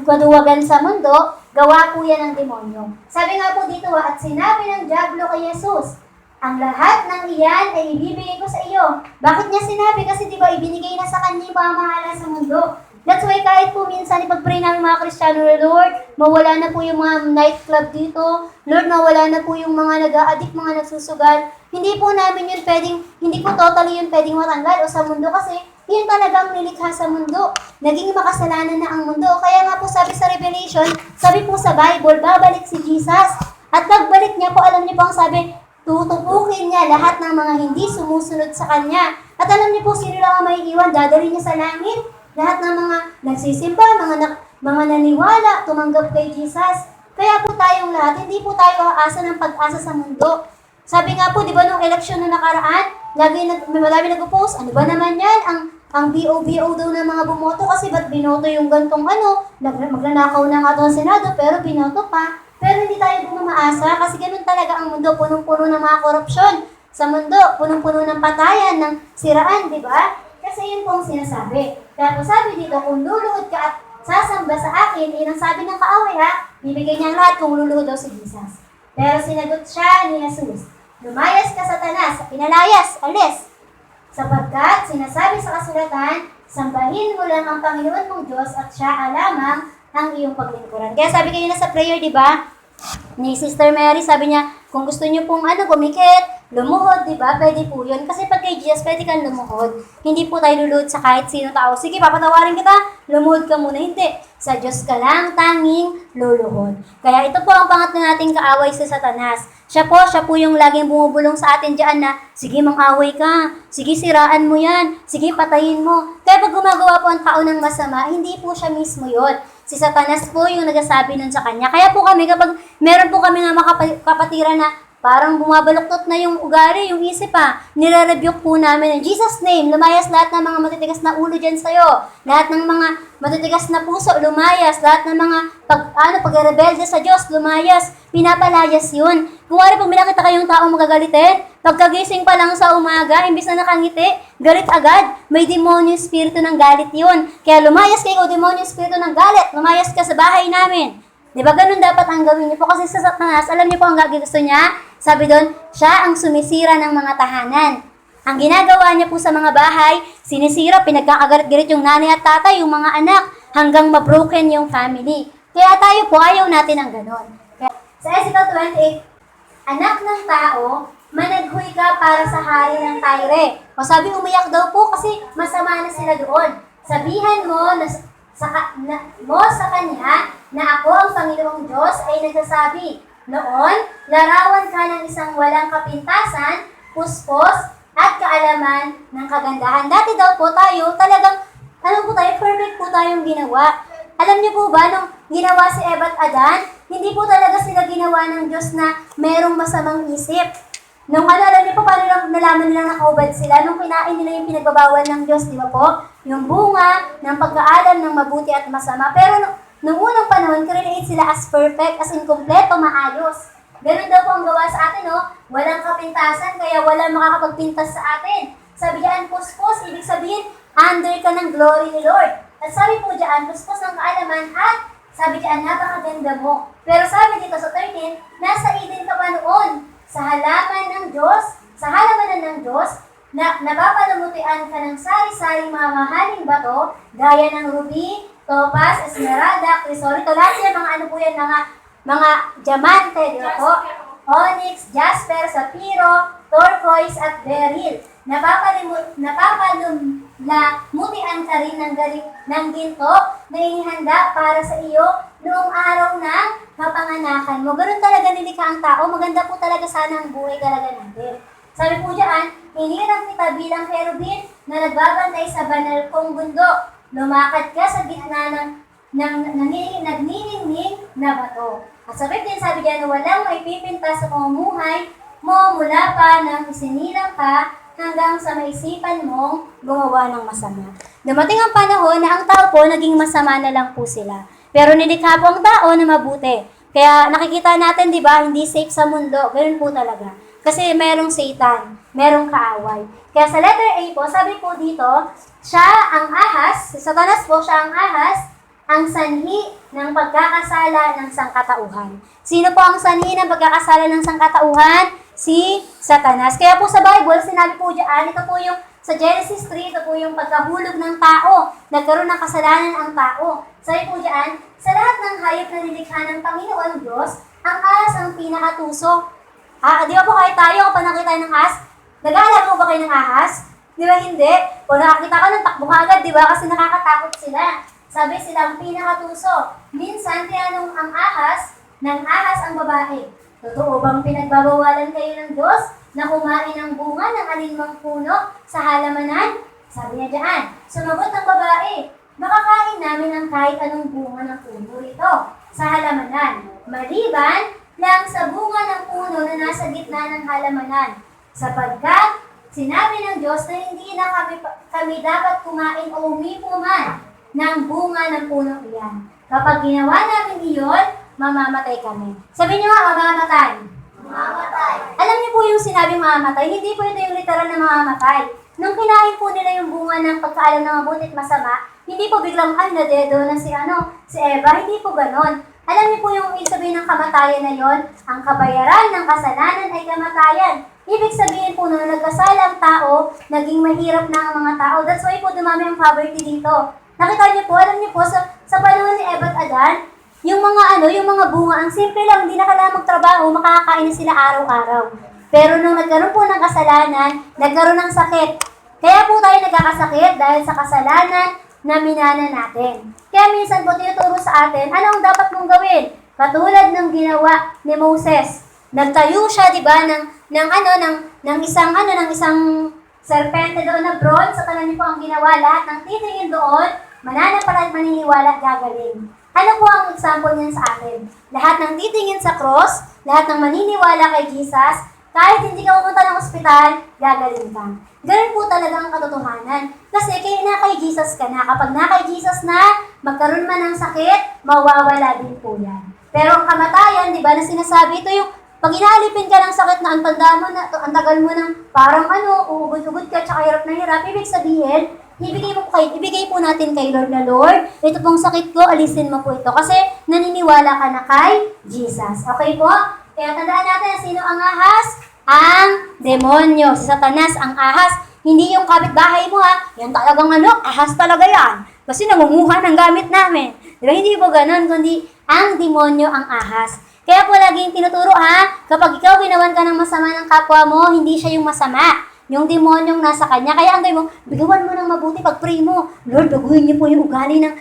kaduwagan sa mundo, gawa po yan ng demonyo. Sabi nga po dito, at sinabi ng Diablo kay Jesus, ang lahat ng iyan ay ibibigay ko sa iyo. Bakit niya sinabi? Kasi di ba ibinigay na sa kanya yung pamahala sa mundo. That's why kahit po minsan ipag-pray namin mga Kristiyano, Lord, mawala na po yung mga nightclub dito. Lord, mawala na po yung mga nag-a-addict, mga nagsusugal. Hindi po namin yun pwedeng, hindi po totally yun pwedeng matanggal o sa mundo kasi yun talagang nilikha sa mundo. Naging makasalanan na ang mundo. Kaya nga po sabi sa Revelation, sabi po sa Bible, babalik si Jesus. At pagbalik niya po, alam niyo po ang sabi, tutupukin niya lahat ng mga hindi sumusunod sa kanya. At alam niyo po, sino lang ang may iwan, dadalhin niya sa langit. Lahat ng mga nagsisimba, mga naniwala, tumanggap kay Jesus. Kaya po tayong lahat, hindi po tayo aasa ng pag-asa sa mundo. Sabi nga po, di ba nung eleksyon na nakaraan, marami nag-post, ano ba naman yan? Ang BO daw ng mga bumoto kasi ba't binoto yung gantong magnanakaw na nga doon Senado pero binoto pa. Pero hindi tayo bumaasa kasi ganun talaga ang mundo, punong-puno ng mga korupsyon. Sa mundo, punong-puno ng patayan, ng siraan, di ba? Kasi yun pong sinasabi. Kaya po sabi dito, kung luluhod ka at sasamba sa akin, yun ang sabi ng kaaway ha, bibigyan niya ang lahat kung luluhod daw si Jesus. Pero sinagot siya ni Jesus, lumayas ka Satanas, pinalayas, alis. Sapagkat sinasabi sa kasulatan, sambahin mo lang ang Panginoon mong Diyos at siya lamang ang iyong paglingkuran. Kaya sabi kayo na sa prayer, di ba? Ni Sister Mary, sabi niya, kung gusto niyo pong kumikit, lumuhod, di ba? Pwede po yun. Kasi pag kay Jesus, pwede kang lumuhod. Hindi po tayo luluhod sa kahit sino tao. Sige, papatawarin kita, lumuhod ka muna. Hindi. Sa Diyos ka lang tanging luluhod. Kaya ito po ang pangatlo nating kaaway sa Satanas. Siya po yung laging bumubulong sa atin diyan na, sige mang-away ka, sige siraan mo yan, sige patayin mo. Kaya pag gumagawa po ang tao ng masama, hindi po siya mismo yon. Si Satanas po yung nagsasabi nun sa kanya. Kaya po kami, kapag meron po kami nga kapatiran na parang bumabaluktot na yung ugali, yung isip nire-rebuke po namin in Jesus' name. Lumayas lahat ng mga matitigas na ulo dyan sa'yo. Lahat ng mga matitigas na puso, lumayas. Lahat ng mga pag-rebelde sa Diyos, lumayas. Pinapalayas yun. Kung wari pag minakita kayong taong magagalitin, pagkagising pa lang sa umaga, imbis na nakangiti, galit agad. May demonyo espiritu ng galit yun. Kaya lumayas kayo, demonyo espiritu ng galit. Lumayas ka sa bahay namin. Di ba ganun dapat ang gawin niyo po? Kasi sa Satanas, alam niyo po ang gusto niya? Sabi doon, siya ang sumisira ng mga tahanan. Ang ginagawa niya po sa mga bahay, sinisira, pinagkakagalit-galit yung nanay at tatay, yung mga anak, hanggang mabroken yung family. Kaya tayo po, ayaw natin ang ganon. Kaya, sa Ezekiel 28, anak ng tao, managhoy ka para sa hari ng Tyre. O sabi, umiyak daw po kasi masama na sila doon. Sabihan mo sa kanya na ako ang Panginoong Diyos ay nagsasabi, noon, larawan ka ng isang walang kapintasan, puspos, at kaalaman ng kagandahan. Dati daw po tayo, talagang, perfect po tayong ginawa. Alam niyo po ba, nung ginawa si Eva at Adan, hindi po talaga sila ginawa ng Diyos na merong masamang isip. Alam niyo po, paano nalaman nilang nakaubad sila? Nung kinain nila yung pinagbabawal ng Diyos, di ba po? Yung bunga ng pagkaalam ng mabuti at masama. Pero nung unang panahon, create sila as perfect, as in kompleto, maayos. Ganun daw po ang gawa sa atin, walang kapintasan, kaya walang makakapagpintas sa atin. Sabi diyan, puspos, ibig sabihin, under ka ng glory ni Lord. At sabi po diyan, puspos ng kaalaman, at sabi diyan, napakaganda mo. Pero sabi dito sa 13, nasa Eden ka pa noon, sa halamanan ng Diyos, na napapalamutian ka ng sari-saring mga mahaling bato, gaya ng ruby, topaz, esmeralda, crisolito, lahat yan, mga diamante, di ba po? Onyx, jasper, sapphiro, turquoise, at beryl. Napapalamutian ka rin ng ginto na inihanda para sa iyo noong araw ng kapanganakan mo. Ganun talaga nilikha ang tao. Maganda po talaga sana ang buhay talaga natin. Sabi po diyan, hinirang kita bilang cherubim na nagbabantay sa banal kong bundok. Lumakad ka sa gitna ng nagniningning na bato. At sabi diyan, walang maipipinta sa pamumuhay mo mula pa nang isinilang ka hanggang sa maisipan mong gumawa ng masama. Dumating ang panahon na ang tao po naging masama na lang po sila. Pero nilikha po ang tao na mabuti. Kaya nakikita natin, di ba, hindi safe sa mundo. Ganun po talaga. Kasi merong Satan, merong kaaway. Kaya sa letter A po, sabi po dito, siya ang ahas, si Satanas po, siya ang ahas, ang sanhi ng pagkakasala ng sangkatauhan. Sino po ang sanhi ng pagkakasala ng sangkatauhan? Si Satanas. Kaya po sa Bible, sinabi po diyan, ito po yung sa Genesis 3, ito po yung pagkahulog ng tao. Nagkaroon ng kasalanan ang tao. Sabi po diyan, sa lahat ng hayop na nilikha ng Panginoon Diyos, ang ahas ang pinakatuso. Di ba po kahit tayo, kapag nakita ng ahas, nag-aalaga po ba kayo ng ahas? Di ba hindi? Kung nakakita ka ng takbo ka agad, di ba? Kasi nakakatakot sila. Sabi sila ang pinakatuso. Minsan, tinanong ang ahas, ng ahas ang babae. Totoo bang pinagbabawalan kayo ng Diyos na kumain ng bunga ng alinmang puno sa halamanan? Sabi niya diyan, sumagot ang babae, makakain namin ang kahit anong bunga ng puno rito sa halamanan. Maliban lang sa bunga ng puno na nasa gitna ng halamanan. Sapagkat sinabi ng Diyos na hindi na kami dapat kumain o umipo man ng bunga ng puno iyan. Kapag ginawa namin iyon, mamamatay kami. Sabi niyo nga, mamamatay. Mamamatay. Alam niyo po yung sinabi mamamatay, hindi po ito yung literal na mamamatay. Nung kinain po nila yung bunga ng pagkaalam ng mabuti at masama, hindi po biglang, nadedo na si Eva, hindi po ganon. Alam niyo po yung ibig sabihin ng kamatayan na yon, ang kabayaran ng kasalanan ay kamatayan. Ibig sabihin po na nagkasala ang tao, naging mahirap na ang mga tao. That's why po dumami ang poverty dito. Nakita niyo po, alam niyo po, sa panahon ni Eva at Adan, yung mga bunga, ang simple lang, hindi na kailangan magtrabaho, makakain na sila araw-araw. Pero nung nagkaroon po ng kasalanan, nagkaroon ng sakit. Kaya po tayo nagkakasakit dahil sa kasalanan na minana natin. Kaya minsan po tinuturo sa atin, ano ang dapat mong gawin? Katulad ng ginawa ni Moses. Nagtayo siya, 'di ba, ng isang serpente doon na bronze, sa kanan niyo po ang ginawa, lahat ng titingin doon, mananampalataya at maniniwala, gagaling. Ano po ang example niyan sa atin? Lahat ng titingin sa cross, lahat ng maniniwala kay Jesus, kahit hindi ka pumunta ng ospital, gagaling ka. Ganun po talaga ang katotohanan. Kasi kaya na kay Jesus ka na. Kapag na kay Jesus na, magkaroon man ng sakit, mawawala din po yan. Pero ang kamatayan, di ba, na sinasabi, ito yung pag inaalipin ka ng sakit na ang tanda mo na, ang tagal mo ng parang uugod-ugod ka, tsaka hirap na hirap, ibig sabihin, ibigay po natin kay Lord na, Lord, ito pong sakit ko, alisin mo po ito. Kasi naniniwala ka na kay Jesus. Okay po? Kaya tandaan natin, sino ang ahas? Ang demonyo. Si Satanas ang ahas. Hindi yung kapitbahay mo yan talagang ahas talaga yan. Kasi nangunguha ng gamit namin. Diba? Hindi po ganun, kundi ang demonyo ang ahas. Kaya po laging tinuturo kapag ikaw ginawan ka ng masama ng kapwa mo, hindi siya yung masama. Yung demonyong nasa kanya. Kaya ang gawin mo, bigawan mo ng mabuti pag-pray mo. Lord, baguhin niyo po yung ugali ng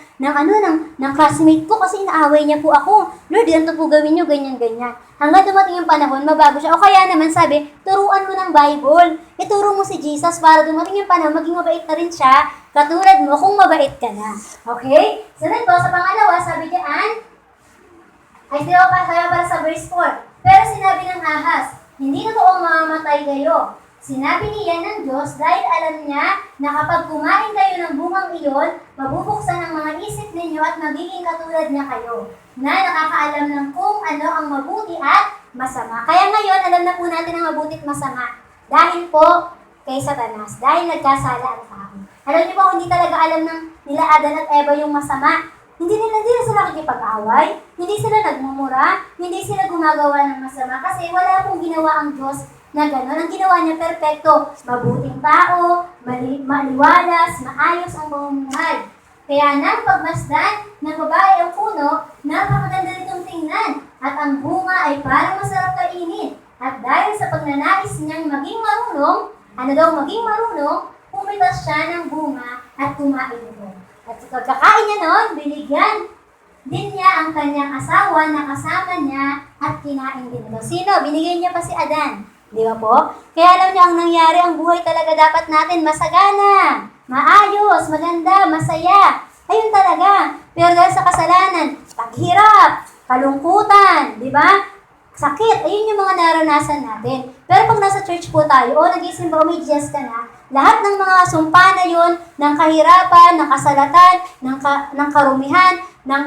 classmate ko kasi inaaway niya po ako. Lord, ganito po gawin niyo, ganyan-ganyan. Hanggang dumating yung panahon, mabago siya. O kaya naman sabi, turuan mo ng Bible. Ituro mo si Jesus para dumating yung panahon, maging mabait na rin siya, katulad mo kung mabait ka na. Okay? Sunod po, sa pangalawa, sabi diyan, ay sila para sa verse 4. Pero sinabi ng ahas, hindi totoong mamamatay kayo. Sinabi niya ng Diyos dahil alam niya na kapag kumain kayo ng bungang iyon, mabubuksan ang mga isip ninyo at magiging katulad niya kayo, na nakakaalam ng kung ano ang mabuti at masama. Kaya ngayon, alam na po natin ang mabuti at masama. Dahil po kay Satanas, dahil nagkasala ang tao. Alam niyo po, hindi talaga alam ng nila Adan at Eva yung masama. Hindi sila nakikipag-away, hindi sila nagmumura, hindi sila gumagawa ng masama kasi wala pong ginawa ang Diyos na gano'n. Ang ginawa niya perpekto, mabuting tao, maliwalas, maayos ang pamumuhay. Kaya nang pagmasdan ng babae ang puno, napakaganda nitong tingnan at ang bunga ay parang masarap kainin. At dahil sa pagnanais niyang maging marunong, pumitas siya ng bunga at kumain ito. At sa pagkakain niya noon, binigyan din niya ang kanyang asawa na kasama niya at kinain din ito. Sino? Binigyan niya pa si Adan. Di ba po? Kaya alam niyo ang nangyari, ang buhay talaga dapat natin masagana, maayos, maganda, masaya. Ayun talaga. Pero dahil sa kasalanan, paghirap, kalungkutan, di ba? Sakit, ayun yung mga naranasan natin. Pero pag nasa church po tayo, nag-isimba, may Diyos ka na, lahat ng mga sumpa na yun, ng kahirapan, ng kasalatan, ng karumihan, ng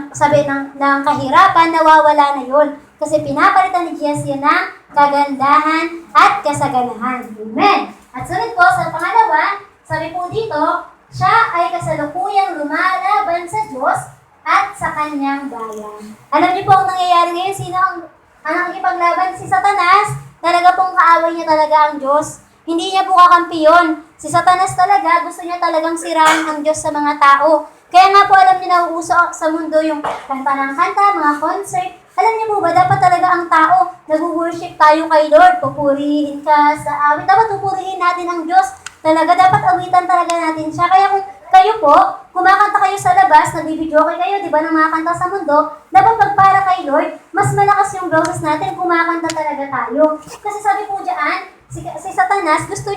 kahirapan, nawawala na yun. Kasi pinapalitan ni Diyos yun ng kagandahan at kasaganahan. Amen. At sunod po sa pangalawa, sabi po dito, siya ay kasalukuyang lumalaban sa Diyos at sa kanyang bayan. Alam niyo po ang nangyayari ngayon, sino ang nakikipaglaban? Si Satanas. Talaga pong kaaway niya talaga ang Diyos. Hindi niya po kakampi yun. Si Satanas talaga, gusto niya talagang sirain ang Diyos sa mga tao. Kaya nga po alam niyo na uuso sa mundo yung kanta ng kanta, mga concert. Alam niyo po ba, dapat talaga ang tao, nag-worship tayo kay Lord, pupurihin ka sa awit. Dapat pupurihin natin ang Diyos. Talaga, dapat awitan talaga natin siya. Kaya kung kayo po, kumakanta kayo sa labas, nagbibidyoke kayo, di ba, ng mga kanta sa mundo, dapat pagpara kay Lord, mas malakas yung boses natin, kumakanta talaga tayo. Kasi sabi po dyan, si Satanas, gusto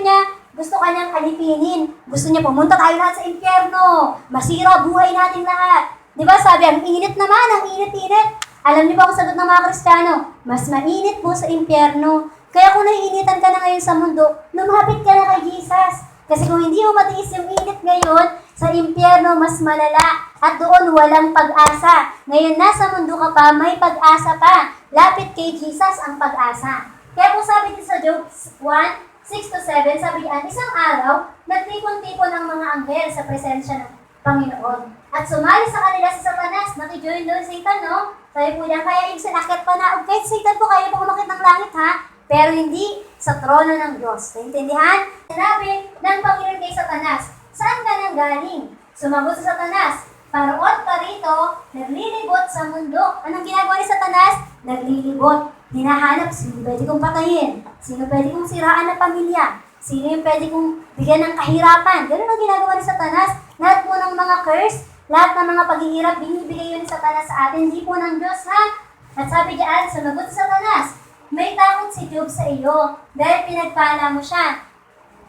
kanyang alipinin. Gusto niya pumunta tayo lahat sa impyerno. Masira buhay natin lahat. Di ba, sabi, ang init naman, ang init-init. Alam niyo ba ang sagot ng mga Kristiyano? Mas mainit po sa impyerno. Kaya kung naiinitan ka na ngayon sa mundo, lumapit ka na kay Jesus. Kasi kung hindi mo matiis yung init ngayon, sa impyerno mas malala. At doon walang pag-asa. Ngayon nasa mundo ka pa, may pag-asa pa. Lapit kay Jesus ang pag-asa. Kaya po sabi din sa Job 1:6-7, sabi diyan, isang araw, nagtipon-tipon ang mga anghel sa presensya ng Panginoon. At sumali sa kanila si Satanas, nakijoin doon Satan, no? Sabi po niya, kaya yung sinakit pa na, kahit Satan po kayo po umakit ng langit, ha? Pero hindi sa trono ng Diyos. Naintindihan? Sinabi ng Panginoon kay Satanas, saan ka nang galing? Sumagot sa Satanas, paroon pa rito, naglilibot sa mundo. Anong ginagawa ni Satanas? Naglilibot. Hinahanap, sino pwede kong patayin? Sino pwede kong siraan na pamilya? Sino yung pwede kong bigyan ng kahirapan? Ganun ang ginagawa ni Satanas. Lahat po ng mga curse, lahat ng mga paghihirap, binibigay yun ni Satanas sa atin, hindi po ng Diyos, ha? At sabi diyan, sumagot si Satanas, may takot si Job sa iyo dahil pinagpala mo siya.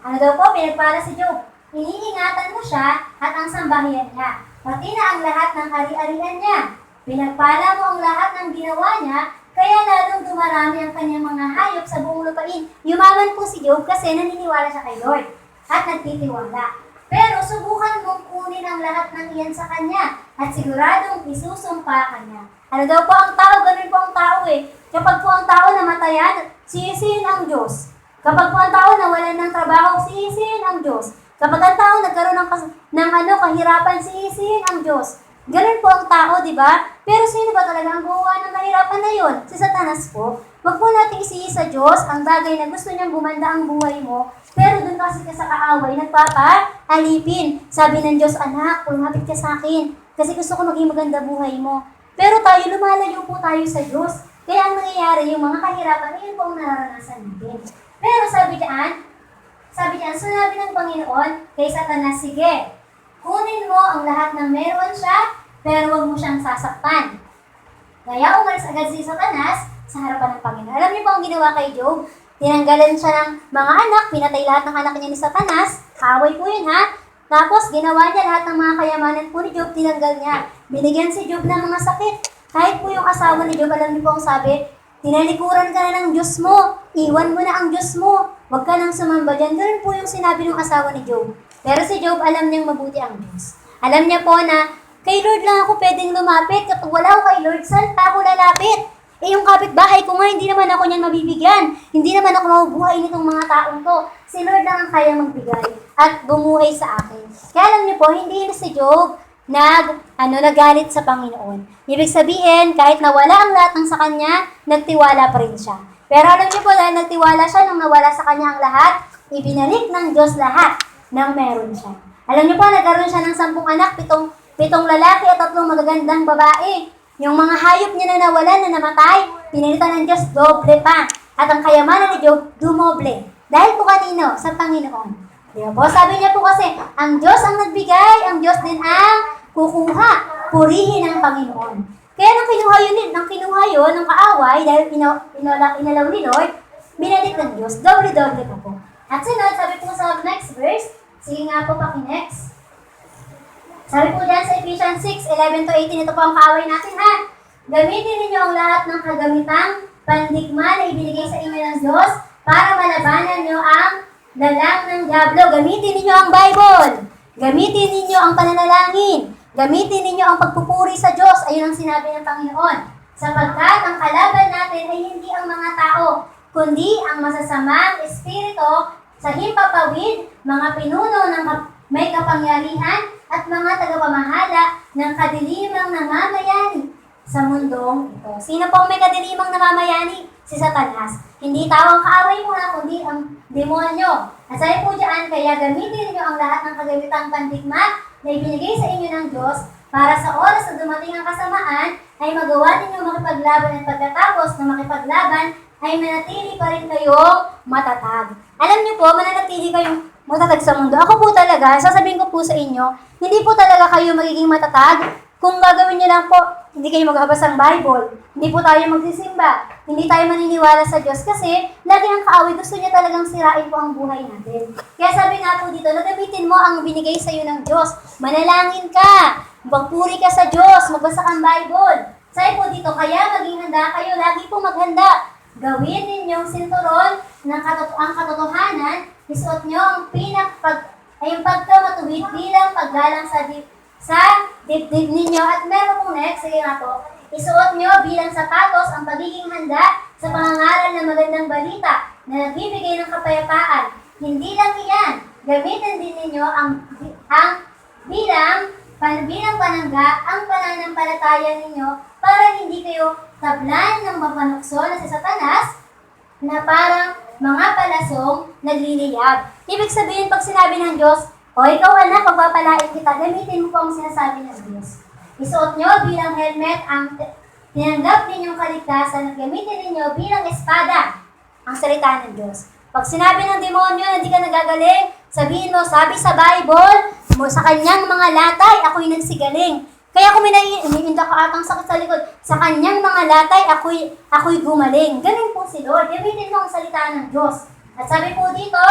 Ano daw po, pinagpala si Job? Iniingatan mo siya at ang sambahiyan niya, pati na ang lahat ng ari-arian niya. Pinagpala mo ang lahat ng ginawa niya, kaya lalong dumarami ang kanyang mga hayop sa buong lupain. Yumaman po si Job kasi naniniwala siya kay Lord at nagtitiwala. Pero subukan mong kunin ang lahat ng iyan sa kanya at siguradong isusumpa ka niya. Ano daw po ang tao? Ganun po ang tao eh. Kapag po ang tao namatayan, sisihin ang Diyos. Kapag po ang tao nawalan ng trabaho, sisihin ang Diyos. Kapag ang tao nagkaroon ng kahirapan, sisihin ang Diyos. Ganun po ang tao, di ba? Pero sino ba talaga ang gumawa ng kahirapan na yon? Si Satanas po. Huwag po natin isihin sa Diyos ang bagay na gusto niyang gumanda ang buhay mo, pero doon kasi ka sa kaaway, nagpapaalipin. Sabi ng Diyos, anak, lumapit ka sa akin, kasi gusto ko maging maganda buhay mo. Pero tayo, lumalayo po tayo sa Diyos. Kaya ang nangyayari, yung mga kahirapan, yun po ang nararanasan natin. Pero sabi diyan, sinabi ng Panginoon kay Satanas, sige, kunin mo ang lahat ng meron siya, pero huwag mo siyang sasaktan. Kaya umalis agad si Satanas sa harapan ng Panginoon. Alam niyo po ang ginawa kay Job? Tinanggalan siya ng mga anak, pinatay lahat ng anak niya ni Satanas. Kaaway po yun, ha? Tapos, ginawa niya lahat ng mga kayamanan po ni Job, tinanggal niya. Binigyan si Job ng mga sakit. Kahit po yung asawa ni Job, alam niyo po ang sabi, tinalikuran ka na ng Diyos mo. Iwan mo na ang Diyos mo. Huwag ka nang sumamba dyan. Ganun po yung sinabi ng asawa ni Job. Pero si Job, alam niyang mabuti ang Diyos. Alam niya po na, kay Lord lang ako pwedeng lumapit. Kapag wala ako kay Lord, saan pa ako lalapit? Eh yung kapitbahay ko nga, hindi naman ako niyan mabibigyan. Hindi naman ako mabubuhay nitong mga taong to. Si Lord lang ang kaya magbigay at bumuhay sa akin. Kaya alam niyo po, hindi na si Job nagalit sa Panginoon. Ibig sabihin, kahit nawala ang lahat ng sa kanya, nagtiwala pa rin siya. Pero alam niyo po, dahil nagtiwala siya nung nawala sa kanya ang lahat, ibinalik ng Diyos lahat ng meron siya. Alam niyo po, nagkaroon siya ng 10 anak, 7 lalaki at 3 magagandang babae. Yung mga hayop niya na nawalan, na namatay, pinilitan ng Diyos, doble pa. At ang kayamanan ni Job, dumoble. Dahil po kanino? Sa Panginoon. Diba po? Sabi niya po kasi, ang Diyos ang nagbigay, ang Diyos din ang kukuha. Purihin ang Panginoon. Kaya nang kinuha yun ng kaaway, dahil inalaw ni Lord, binalik ng Diyos, doble-doble pa po. At sunod, sabi po sa next verse, sige nga po paki-next. Sabi po dyan sa Ephesians 6:11-18, ito po ang kaaway natin, ha? Gamitin ninyo ang lahat ng kagamitang pandigma na ibinigay sa inyo ng Diyos para malabanan nyo ang dalang ng diablo. Gamitin ninyo ang Bible. Gamitin ninyo ang pananalangin. Gamitin ninyo ang pagpupuri sa Diyos. Ayun ang sinabi ng Panginoon. Sapagkat ang kalaban natin ay hindi ang mga tao, kundi ang masasamang espiritu sa himpapawid, mga pinuno ng may kapangyarihan, at mga tagapamahala ng kadilimang namamayani sa mundong ito. Sino pong may kadilimang namamayani? Si Satanas. Hindi tao ang kaaway mo na, kundi ang demonyo. At sabi po dyan, kaya gamitin niyo ang lahat ng kagamitang pandigma na ibinigay sa inyo ng Diyos para sa oras na dumating ang kasamaan ay magawa ninyo makipaglaban at pagkatapos na makipaglaban ay manatili pa rin kayong matatag. Alam niyo po, mananatili kayong matatag sa mundo. Ako po talaga, sasabihin ko po sa inyo, hindi po talaga kayo magiging matatag kung gagawin niyo lang po, hindi kayo magbabasa ng Bible, hindi po tayo magsisimba, hindi tayo maniniwala sa Diyos kasi lagi ang kaaway, gusto niya talagang sirain po ang buhay natin. Kaya sabi nga po dito, nagamitin mo ang binigay sa iyo ng Diyos. Manalangin ka, magpuri ka sa Diyos, magbasa kang Bible. Sabi po dito, kaya maging handa kayo, lagi po maghanda. Gawin ninyong sinturon ng ang katotohanan, isuot nyo ang yung pagkamatuwid bilang paggalang sa dibdib ninyo. At meron pong next, sige nga po, isuot nyo bilang sapatos ang pagiging handa sa pangangaral ng magandang balita na nagbibigay ng kapayapaan. Hindi lang iyan, gamitin din ninyo ang bilang panangga ang pananampalataya ninyo para hindi kayo tablan ng mapanukso na si Satanas na parang mga palasong nagliliyab. Ibig sabihin, pag sinabi ng Diyos, o ikaw anak, pagpapalain kita, gamitin mo po ang sinasabi ng Diyos. Isuot nyo bilang helmet ang tinanggap ninyong kaligtasan at gamitin ninyo bilang espada ang salita ng Diyos. Pag sinabi ng demonyo na hindi ka nagagaling, sabihin mo, sabi sa Bible, sa kanyang mga latay, ako'y nagsigaling. Kaya kung iniinda ka atang sakit sa likod, sa kanyang mga latay, ako'y gumaling. Ganun po si Lord. Gamitin mo ang salita ng Diyos. At sabi po dito,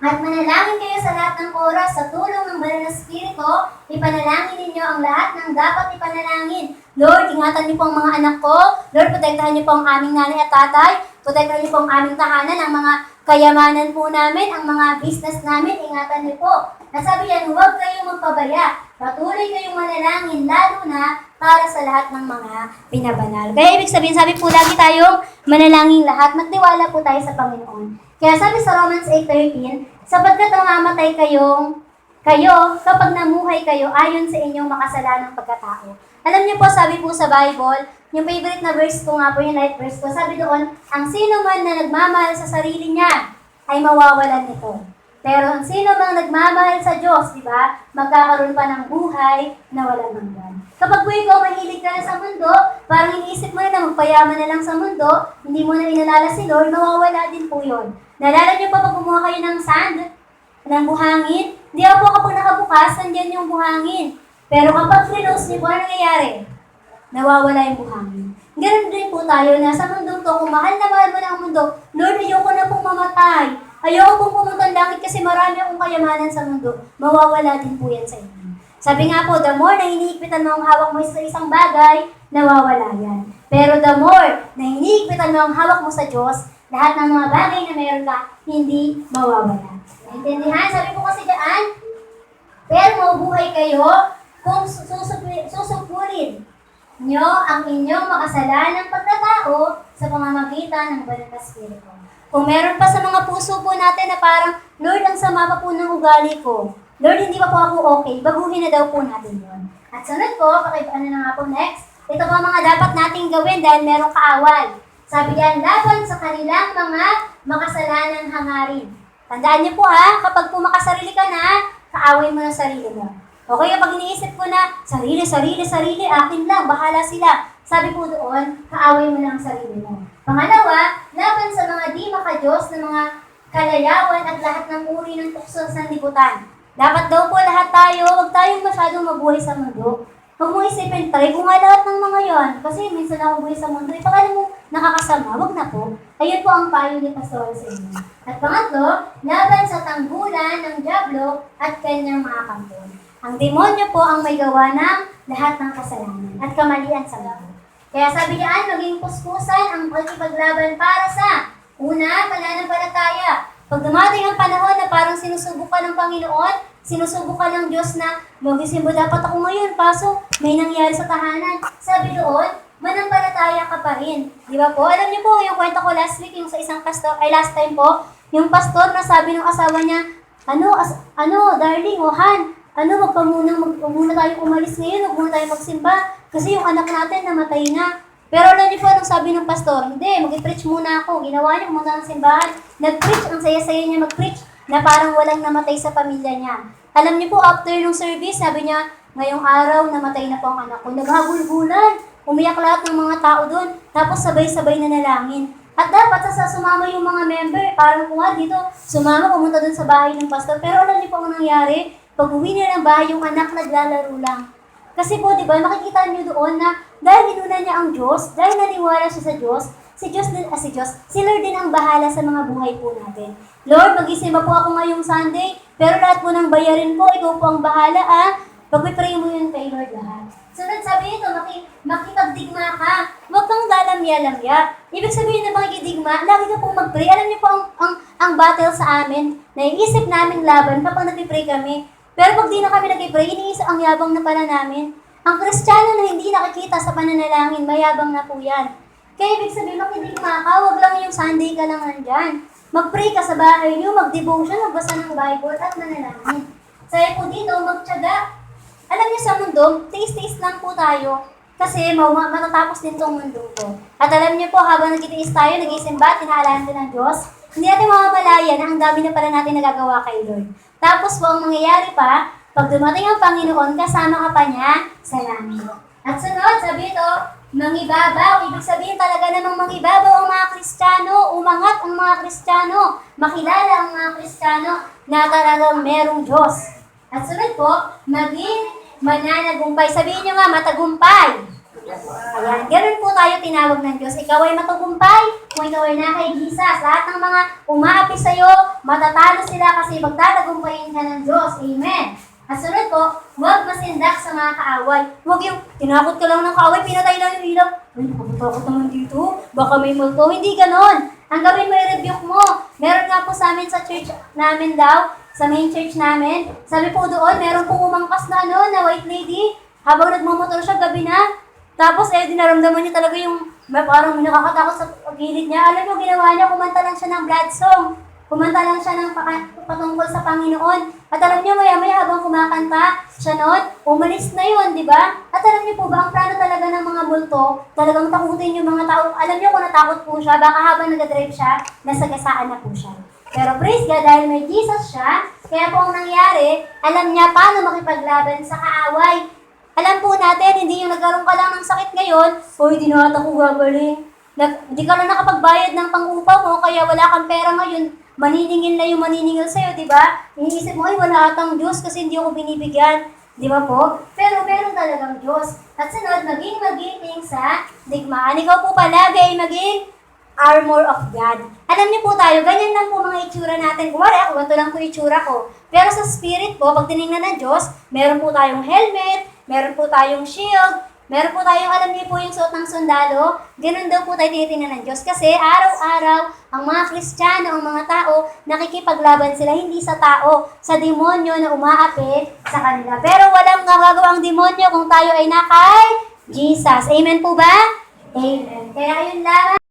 at manalangin kayo sa lahat ng oras sa tulong ng Banal na Espiritu, ipanalangin ninyo ang lahat ng dapat ipanalangin. Lord, ingatan niyo po ang mga anak ko. Lord, protektahan niyo po ang aming nanay at tatay. Protektahan niyo po ang aming tahanan, ang mga kayamanan po namin, ang mga business namin, ingatan niyo po. Nasabi yan, huwag kayong magpabaya. Patuloy kayong manalangin, lalo na para sa lahat ng mga pinabanal. Kaya ibig sabihin, sabi po lagi tayong manalangin lahat, magtiwala po tayo sa Panginoon. Kaya sabi sa Romans 8:13, sapagkat namamatay kayo kapag namuhay kayo ayon sa inyong makasalanang pagkatao. Alam niyo po, sabi po sa Bible, yung favorite na verse ko nga po, yung light verse ko, sabi doon, ang sino man na nagmamahal sa sarili niya ay mawawalan nito. Pero ang sino mang nagmamahal sa Diyos, di ba, magkakaroon pa ng buhay na walang hanggan. Kapag po ikaw mahilig ka na sa mundo, parang iniisip mo na magpayaman na lang sa mundo, hindi mo na inalala si Lord, mawawala din po yun. Naalala niyo pa pag kumuha kayo ng sand, ng buhangin? Hindi po kapag nakabukas, nandiyan yung buhangin. Pero kapag close niyo po, ano nangyayari? Nawawala yung buhangin. Ganun din po tayo na sa mundong to, kung mahal na mahal mo na ang mundo, Lord, ayoko na pong mamatay. Ayoko pong pumunta ng langit kasi marami akong kayamanan sa mundo. Mawawala din po yan sa inyo. Sabi nga po, the more na hiniigpitan mo ang hawak mo sa isang bagay, nawawala yan. Pero the more na hiniigpitan mo ang hawak mo sa Diyos, lahat ng mga bagay na meron ka, hindi mawawala. Naintindihan? Sabi po kasi dyan, pero mabuhay kayo kung susupurin nyo ang inyong makasalanang pagkatao sa pamamagitan ng Banal na Espiritu. Kung meron pa sa mga puso po natin na parang, Lord, ang sama pa po ng ugali ko. Lord, hindi pa po ako okay. Baguhin na daw po natin yun. At sunod po, ano na nga po next, ito po mga dapat nating gawin dahil merong kaaway. Sabi yan, laban sa kanilang mga makasalanang hangarin. Tandaan niyo po kapag po makasarili ka na, kaaway mo na sarili mo. Okay, kapag iniisip ko na, sarili, akin lang, bahala sila. Sabi po doon, kaaway mo na ang sarili mo. Pangalawa, laban sa mga di makadiyos na mga kalayawan at lahat ng uri ng tukso sa libutan. Dapat daw po lahat tayo, huwag tayong masyadong mabuhay sa mundo. Huwag mo isipin, try ko nga lahat ng mga yon. Kasi minsan ako buhay sa mundo, ipakala mo nakakasama, huwag na po. Ayun po ang payo ni Pastor sa inyo. At pangatlo, laban sa tanggulan ng dyablo at kanyang mga kampon. Ang demonyo po ang may gawa ng lahat ng kasalanan at kamalian sa mundo. Kaya sabi niyan, maging puspusan ang pagkipaglaban para sa una, pananampalataya. Pag dumating ang panahon na parang sinusubukan ng Panginoon, sinusubukan ng Diyos na magisimbo dapat ako ngayon, paso may nangyari sa tahanan. Sabi doon, manampalataya ka pa rin. Di ba po? Alam niyo po, yung kwento ko last week, yung sa isang pastor, last time po, yung pastor na sabi ng asawa niya, darling, Han, wag muna tayo umalis ngayon, wag muna tayo magsimba, kasi yung anak natin namatay na. Pero alam niyo po anong sabi ng pastor? Hindi, mag-preach muna ako. Ginawa niya, pumunta ng simbahan. Nag-preach, ang saya-saya niya mag-preach, na parang walang namatay sa pamilya niya. Alam niyo po, after nung service, sabi niya, ngayong araw, namatay na po ang anak ko. Naghagulgulan, umiyak lahat ng mga tao doon, tapos sabay-sabay na nalangin. At dapat sumama yung mga member, parang kung dito, sumama, pumunta doon sa bahay ng pastor. Pero alam niyo po ang nangyari? Pag uwi niya ng bahay, yung anak naglalaro lang. Kasi po, di ba, makikita niyo doon na dahil inuna niya ang Diyos, dahil naniwala siya sa Diyos, si Lord din ang bahala sa mga buhay po natin. Lord, mag-isimba po ako ngayong Sunday, pero lahat po ng bayarin po, ikaw po ang bahala Pag-pray mo yun kay Lord lahat. Sunod sabi nito, makipagdigma ka. Huwag kang lalamya-lamya. Ibig sabihin na makikidigma, lagi ka pong mag-pray. Alam niyo po ang battle sa amin, naiisip namin laban kapag nag-pray kami. Pero pag di na kami nag-pray, iniisip ang yabang na pala namin. Ang Kristiyano na hindi nakikita sa pananalangin, mayabang na po yan. Kaya ibig sabihin, makidigma ka, huwag lang yung Sunday ka lang nandyan. Mag-pray ka sa bahay niyo, mag-devotion, magbasa ng Bible at manalangin. Sabi po dito, magtiyaga. Alam niyo sa mundo, tiis-tiis lang po tayo. Kasi matatapos din tong mundo ko. At alam niyo po, habang nagtitiis tayo, nag-isimba, tinaalaan din ng Diyos, hindi natin mamamalaya na ang dami na pala natin nagagawa kay Lord. Tapos po, ang mangyayari pa, pag dumating ang Panginoon, kasama ka pa niya sa langit. At sunod, sabi ito, mangibabaw. Ibig sabihin talaga namang mangibabaw ang mga Kristiyano, umangat ang mga Kristiyano, makilala ang mga Kristiyano na talagang merong Diyos. At sunod po, maging mananagumpay. Sabihin nyo nga, matagumpay. Ayan, ganun po tayo tinawag ng Diyos. Ikaw ay matagumpay, kung ikaw ay naka Jesus. Lahat ng mga umaapi sa'yo, matatalo sila kasi magtatagumpayin ka ng Diyos. Amen. At sunod po, huwag masindak sa mga kaaway. Huwag yung, tinakot ka lang ng kaaway, pinatay lang yung ilaw. Ay, nakabutakot naman dito, baka may multo. Hindi ganon. Ang gawin mo, i-rebuke mo. Meron nga po sa amin sa church namin daw, sa main church namin. Sabi po doon, meron pong umangkas na na white lady. Habang nagmamotor siya, gabi na. Tapos dinaramdaman niya talaga yung parang nakakatakot sa gilid niya. Alam mo, ginawa niya, kumanta lang siya ng blood song. Kumanta lang siya ng patungkol sa Panginoon. At alam niyo, maya-maya habang kumakanta siya noon, umalis na yun, di ba? At alam niyo po ba, ang plano talaga ng mga multo, talagang takutin yung mga tao. Alam niyo kung natakot po siya, baka habang nag-drive siya, nasagasaan na po siya. Pero praise God, dahil may Jesus siya, kaya po ang nangyari, alam niya paano makipaglaban sa kaaway. Alam po natin, hindi yung nagkaroon ka lang ng sakit ngayon, o hindi na ata ko gagaling. Hindi ka lang nakapagbayad ng pang-upa mo, kaya wala kang pera ngayon, maniningil na yung maniningil sa'yo, di ba? Iniisip mo, ay wala atang Diyos kasi hindi ako binibigyan. Di ba po? Pero meron talagang Diyos. At sunod, maging magiting sa digmaan. Ikaw po palagi ay maging armor of God. Alam niyo po tayo, ganyan lang po mga itsura natin. Kumari ako, ganito lang po itsura ko. Pero sa spirit po, pag tinignan ng Diyos, meron po tayong helmet, meron po tayong shield, meron po tayong, alam niyo po yung suot ng sundalo, ganun daw po tayo tinitingnan ng Diyos. Kasi araw-araw, ang mga Kristiyano, ang mga tao, nakikipaglaban sila hindi sa tao, sa demonyo na umaapi sa kanila. Pero walang magagawa ang demonyo kung tayo ay nakay Jesus. Amen po ba? Amen. Kaya yun lang.